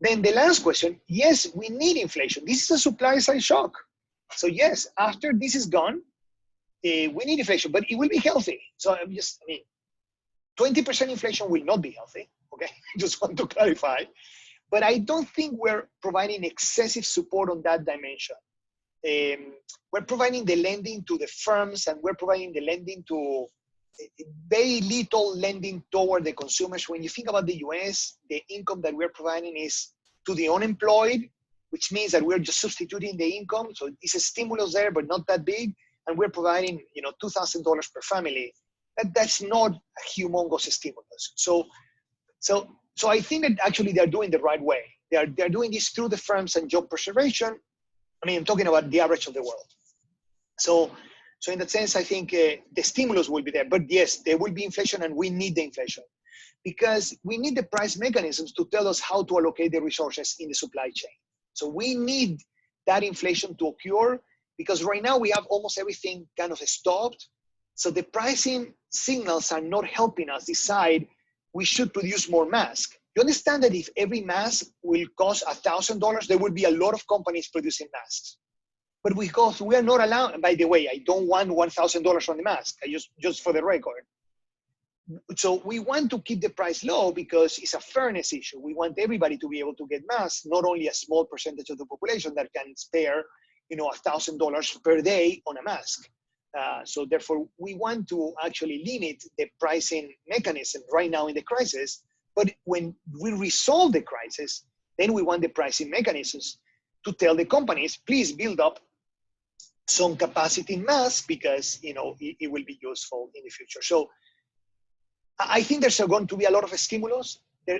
Then the last question, yes, we need inflation. This is a supply side shock. So yes, after this is gone, we need inflation, but it will be healthy. So I mean, 20% inflation will not be healthy, okay? Just want to clarify. But I don't think we're providing excessive support on that dimension. We're providing the lending to the firms, and we're providing the lending to very little lending toward the consumers. When you think about the US, the income that we're providing is to the unemployed, which means that we're just substituting the income. So it's a stimulus there, but not that big. And we're providing, $2,000 per family. That's not a humongous stimulus. So I think that actually they're doing the right way. They're doing this through the firms and job preservation. I mean, I'm talking about the average of the world. So in that sense, I think the stimulus will be there. But yes, there will be inflation, and we need the inflation because we need the price mechanisms to tell us how to allocate the resources in the supply chain. So we need that inflation to occur because right now we have almost everything kind of stopped. So the pricing signals are not helping us decide we should produce more masks. You understand that if every mask will cost $1,000, there will be a lot of companies producing masks. But because we are not allowed, by the way, I don't want $1,000 on the mask, just for the record. So we want to keep the price low because it's a fairness issue. We want everybody to be able to get masks, not only a small percentage of the population that can spare, $1,000 per day on a mask. So therefore, we want to actually limit the pricing mechanism right now in the crisis. But when we resolve the crisis, then we want the pricing mechanisms to tell the companies, please build up some capacity in masks because it will be useful in the future. So I think there's going to be a lot of stimulus.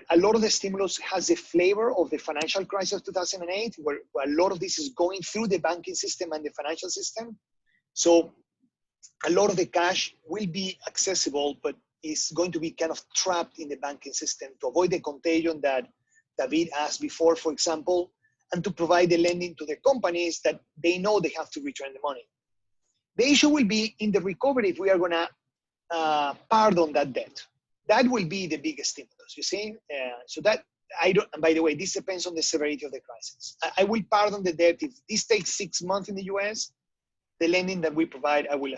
A lot of the stimulus has the flavor of the financial crisis of 2008, where a lot of this is going through the banking system and the financial system. So a lot of the cash will be accessible, but is going to be kind of trapped in the banking system to avoid the contagion that David asked before, for example, and to provide the lending to the companies that they know they have to return the money. The issue will be in the recovery if we are going to pardon that debt. That will be the biggest stimulus, you see? So that, and by the way, this depends on the severity of the crisis. I will pardon the debt if this takes 6 months in the US. The lending that we provide, I will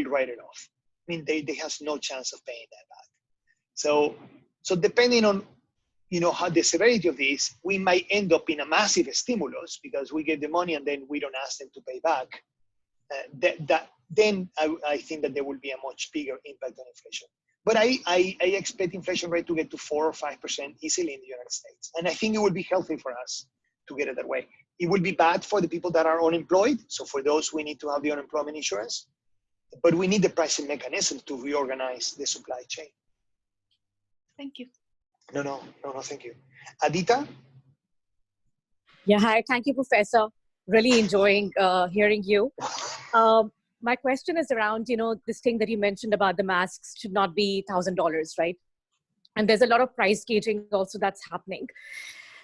write it off. I mean, they has no chance of paying that back. So depending on, how the severity of this, we might end up in a massive stimulus because we get the money and then we don't ask them to pay back. Then I think that there will be a much bigger impact on inflation. But I expect inflation rate to get to 4 or 5% easily in the United States. And I think it will be healthy for us to get it that way. It will be bad for the people that are unemployed. So for those, we need to have the unemployment insurance. But we need the pricing mechanism to reorganize the supply chain.
Thank you.
No, thank you. Adita?
Yeah, hi. Thank you, Professor. Really enjoying hearing you. My question is around, this thing that you mentioned about the masks should not be $1,000, right? And there's a lot of price gauging also that's happening.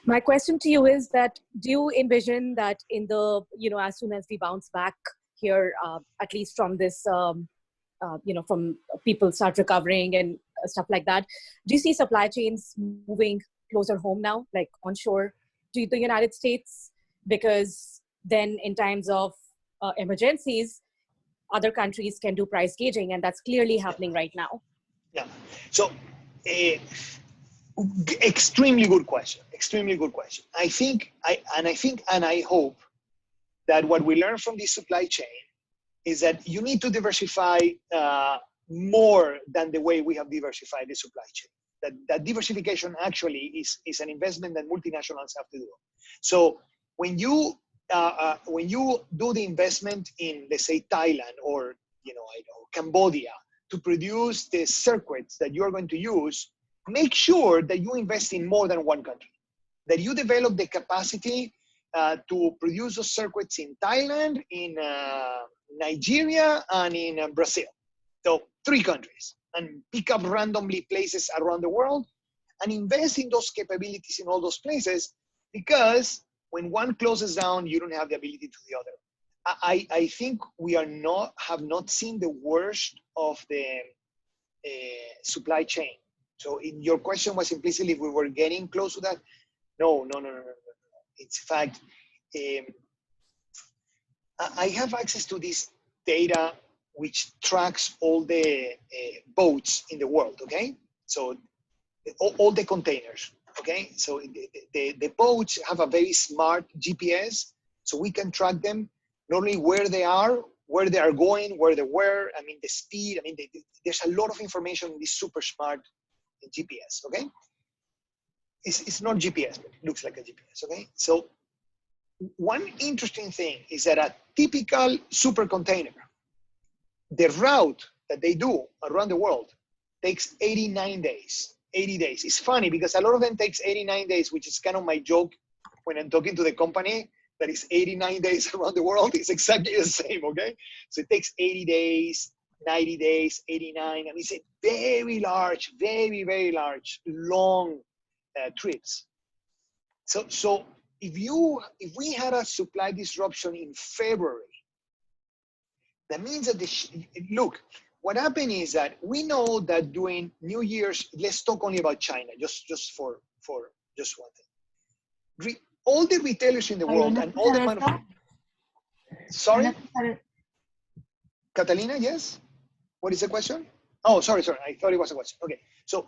My question to you is that, do you envision that in the, as soon as we bounce back here, at least from this, from people start recovering and stuff like that, do you see supply chains moving closer home now, like onshore to the United States? Because then in times of emergencies, other countries can do price gauging, and that's clearly happening right now.
Yeah. So, extremely good question. Extremely good question. I think and I hope that what we learn from this supply chain is that you need to diversify more than the way we have diversified the supply chain. That diversification actually is an investment that multinationals have to do. So when you do the investment in, let's say, Thailand or Cambodia to produce the circuits that you're going to use, make sure that you invest in more than one country, that you develop the capacity to produce those circuits in Thailand, in Nigeria, and in Brazil. So 3 countries. and pick up randomly places around the world and invest in those capabilities in all those places, because when one closes down, you don't have the ability to the other. I think we have not seen the worst of the supply chain. So in your question was implicitly if we were getting close to that. No. It's in fact, I have access to this data which tracks all the boats in the world, okay? So all the containers, okay? So the boats have a very smart GPS, so we can track them, not only where they are going, where they were, I mean, the speed, I mean, there's a lot of information in this super smart GPS, okay? It's not GPS, but it looks like a GPS, okay? So one interesting thing is that a typical super container, the route that they do around the world takes 89 days, 80 days. It's funny because a lot of them takes 89 days, which is kind of my joke when I'm talking to the company, that is 89 days around the world. It's exactly the same, okay? So it takes 80 days, 90 days, 89. I mean, it's a very large, very, very large, long trips. So if we had a supply disruption in February, that means that look, what happened is that we know that during New Year's, let's talk only about China, just for just one thing. All the retailers in the world and all the manufacturers. Sorry? Catalina, yes? What is the question? Oh, sorry. I thought it was a question. Okay. So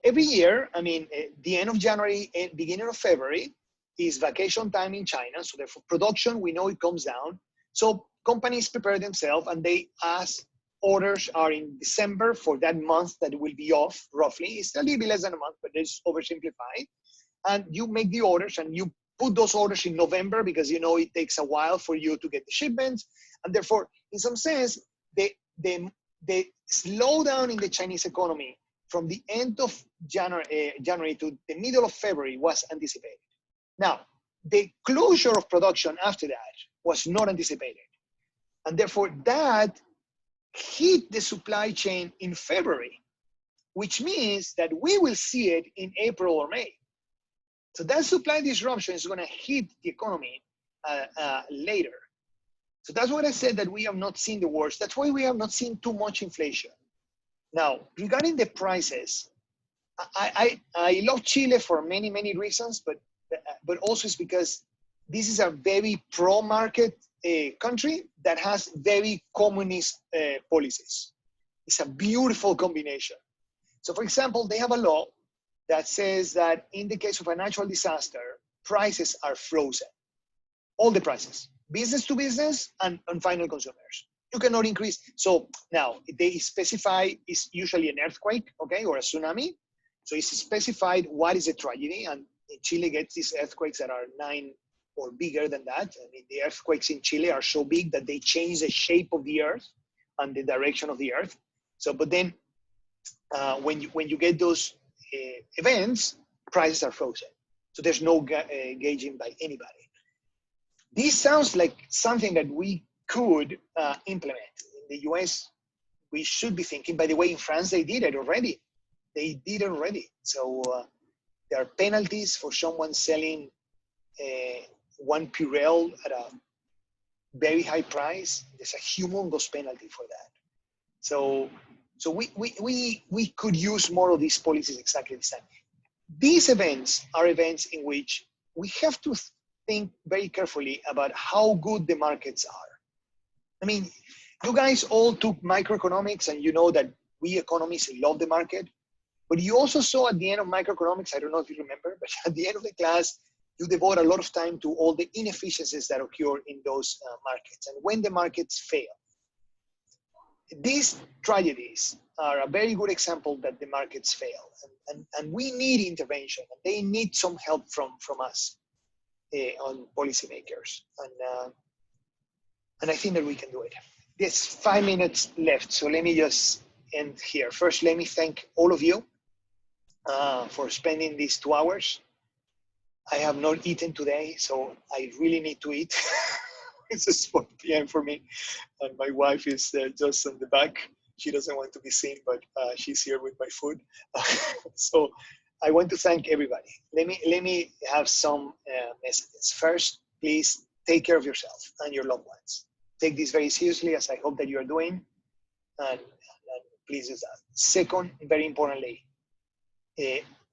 every year, I mean, the end of January and beginning of February is vacation time in China. So therefore production, we know it comes down. So companies prepare themselves and they ask, orders are in December for that month that will be off roughly. It's a little bit less than a month, but it's oversimplified. And you make the orders and you put those orders in November because you know it takes a while for you to get the shipments. And therefore, in some sense, the slowdown in the Chinese economy from the end of January to the middle of February was anticipated. Now, the closure of production after that was not anticipated. And therefore, that hit the supply chain in February, which means that we will see it in April or May. So that supply disruption is going to hit the economy later. So that's what I said, that we have not seen the worst. That's why we have not seen too much inflation. Now, regarding the prices, I love Chile for many, many reasons, but also it's because this is a very pro-market country that has very communist policies. It's a beautiful combination. So for example, they have a law that says that in the case of a natural disaster, prices are frozen. All the prices, business to business and final consumers. You cannot increase. So now they specify it's usually an earthquake, okay, or a tsunami. So it's specified what is a tragedy, and Chile gets these earthquakes that are 9 or bigger than that. I mean, the earthquakes in Chile are so big that they change the shape of the earth and the direction of the earth. So, but then when you get those events, prices are frozen. So there's no gauging by anybody. This sounds like something that we could implement. In the US, we should be thinking, by the way, in France, they did it already. They did it already. So there are penalties for someone selling one Purell at a very high price. There's a humongous penalty for that. So we could use more of these policies exactly this time. These events are events in which we have to think very carefully about how good the markets are. I mean, you guys all took microeconomics and you know that we economists love the market, but you also saw at the end of microeconomics, I don't know if you remember, but at the end of the class, you devote a lot of time to all the inefficiencies that occur in those markets and when the markets fail. These tragedies are a very good example that the markets fail, and we need intervention. And they need some help from us on policymakers, and I think that we can do it. There's 5 minutes left, so let me just end here. First, let me thank all of you for spending these 2 hours. I have not eaten today, so I really need to eat. It's 4 p.m. for me, and my wife is just in the back. She doesn't want to be seen, but she's here with my food. So I want to thank everybody. Let me have some messages. First, please take care of yourself and your loved ones. Take this very seriously, as I hope that you are doing, and please do that. Second, very importantly,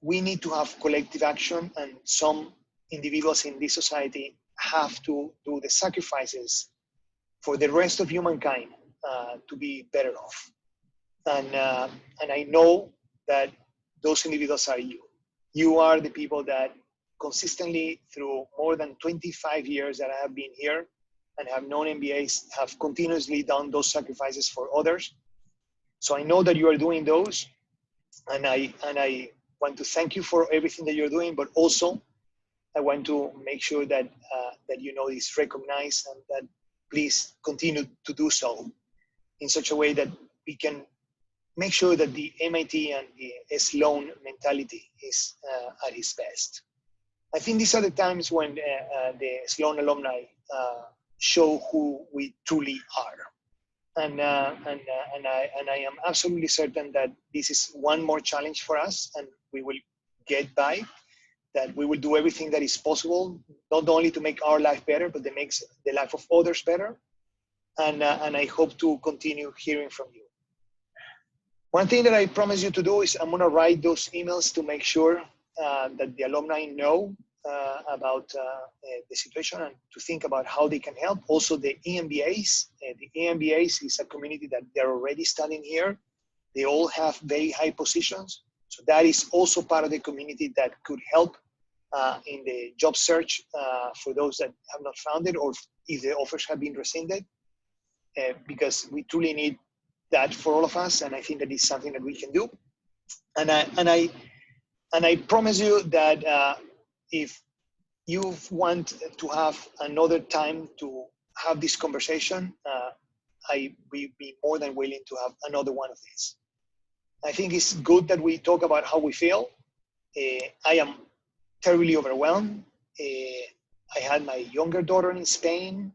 we need to have collective action, and some individuals in this society have to do the sacrifices for the rest of humankind to be better off. And I know that those individuals are you. You are the people that consistently, through more than 25 years that I have been here and have known MBAs, have continuously done those sacrifices for others. So I know that you are doing those, and I want to thank you for everything that you're doing, but also I want to make sure that that you know it's recognized, and that please continue to do so in such a way that we can make sure that the MIT and the Sloan mentality is at its best. I think these are the times when the Sloan alumni show who we truly are. And I am absolutely certain that this is one more challenge for us, and we will get by, that we will do everything that is possible, not only to make our life better, but that makes the life of others better. And I hope to continue hearing from you. One thing that I promise you to do is I'm gonna write those emails to make sure that the alumni know about the situation, and to think about how they can help. Also the EMBAs. The EMBAs is a community that they're already studying here. They all have very high positions. So that is also part of the community that could help in the job search for those that have not found it, or if the offers have been rescinded, because we truly need that for all of us, and I think that is something that we can do. And I promise you that if you want to have another time to have this conversation, I will be more than willing to have another one of these. I think it's good that we talk about how we feel. I am terribly overwhelmed. I had my younger daughter in Spain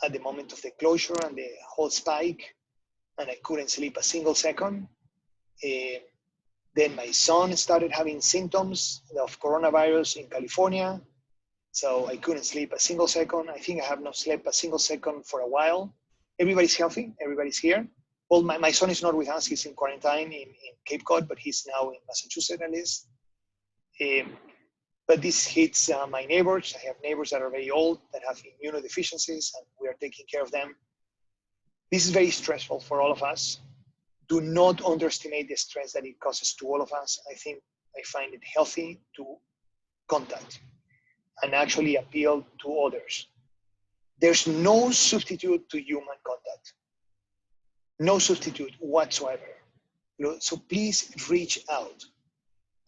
at the moment of the closure and the whole spike, and I couldn't sleep a single second. Then my son started having symptoms of coronavirus in California, so I couldn't sleep a single second. I think I have not slept a single second for a while. Everybody's healthy, everybody's here. Well, my son is not with us, he's in quarantine in Cape Cod, but he's now in Massachusetts at least. But this hits my neighbors. I have neighbors that are very old, that have immunodeficiencies, and we are taking care of them. This is very stressful for all of us. Do not underestimate the stress that it causes to all of us. I find it healthy to contact and actually appeal to others. There's no substitute to human contact. No substitute whatsoever. So please reach out.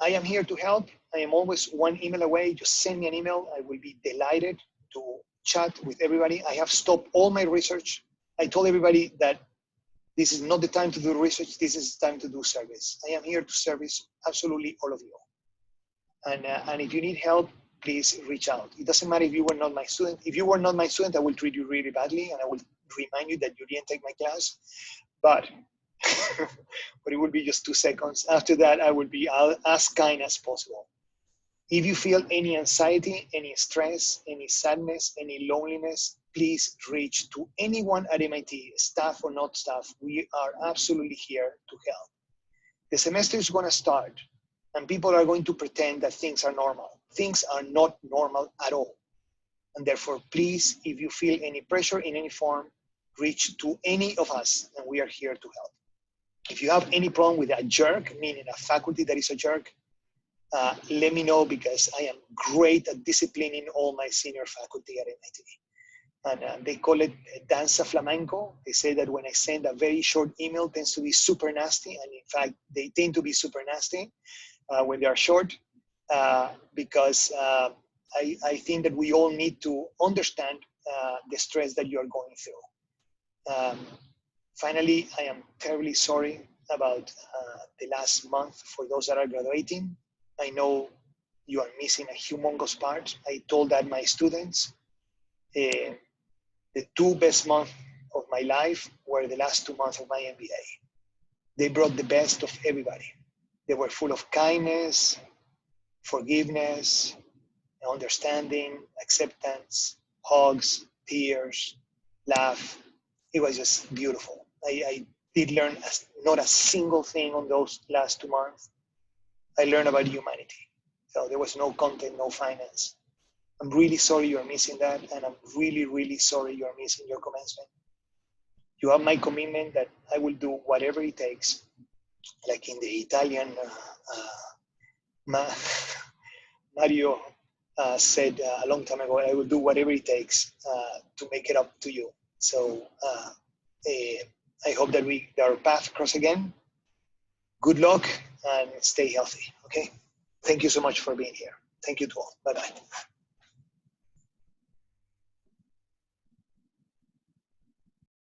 I am here to help. I am always one email away. Just send me an email. I will be delighted to chat with everybody. I have stopped all my research. I told everybody that this is not the time to do research. This is the time to do service. I am here to service absolutely all of you. And if you need help, please reach out. It doesn't matter if you were not my student. If you were not my student, I will treat you really badly, and I will remind you that you didn't take my class. But it will be just 2 seconds. After that, I will be as kind as possible. If you feel any anxiety, any stress, any sadness, any loneliness, please reach to anyone at MIT, staff or not staff. We are absolutely here to help. The semester is going to start, and people are going to pretend that things are normal. Things are not normal at all. And therefore, please, if you feel any pressure in any form, reach to any of us, and we are here to help. If you have any problem with a jerk, meaning a faculty that is a jerk, let me know, because I am great at disciplining all my senior faculty at MIT. And they call it danza flamenco. They say that when I send a very short email, it tends to be super nasty. And in fact, they tend to be super nasty when they are short, because I think that we all need to understand the stress that you are going through. Finally, I am terribly sorry about the last month for those that are graduating. I know you are missing a humongous part. I told that my students. The 2 best months of my life were the last 2 months of my MBA. They brought the best of everybody. They were full of kindness, forgiveness, understanding, acceptance, hugs, tears, laugh. It was just beautiful. I did learn not a single thing on those last 2 months. I learned about humanity. So there was no content, no finance. I'm really sorry you're missing that, and I'm really, really sorry you're missing your commencement. You have my commitment that I will do whatever it takes, like in the Italian Mario said a long time ago, I will do whatever it takes to make it up to you. So I hope that our paths cross again. Good luck and stay healthy, okay? Thank you so much for being here. Thank you to all. Bye-bye.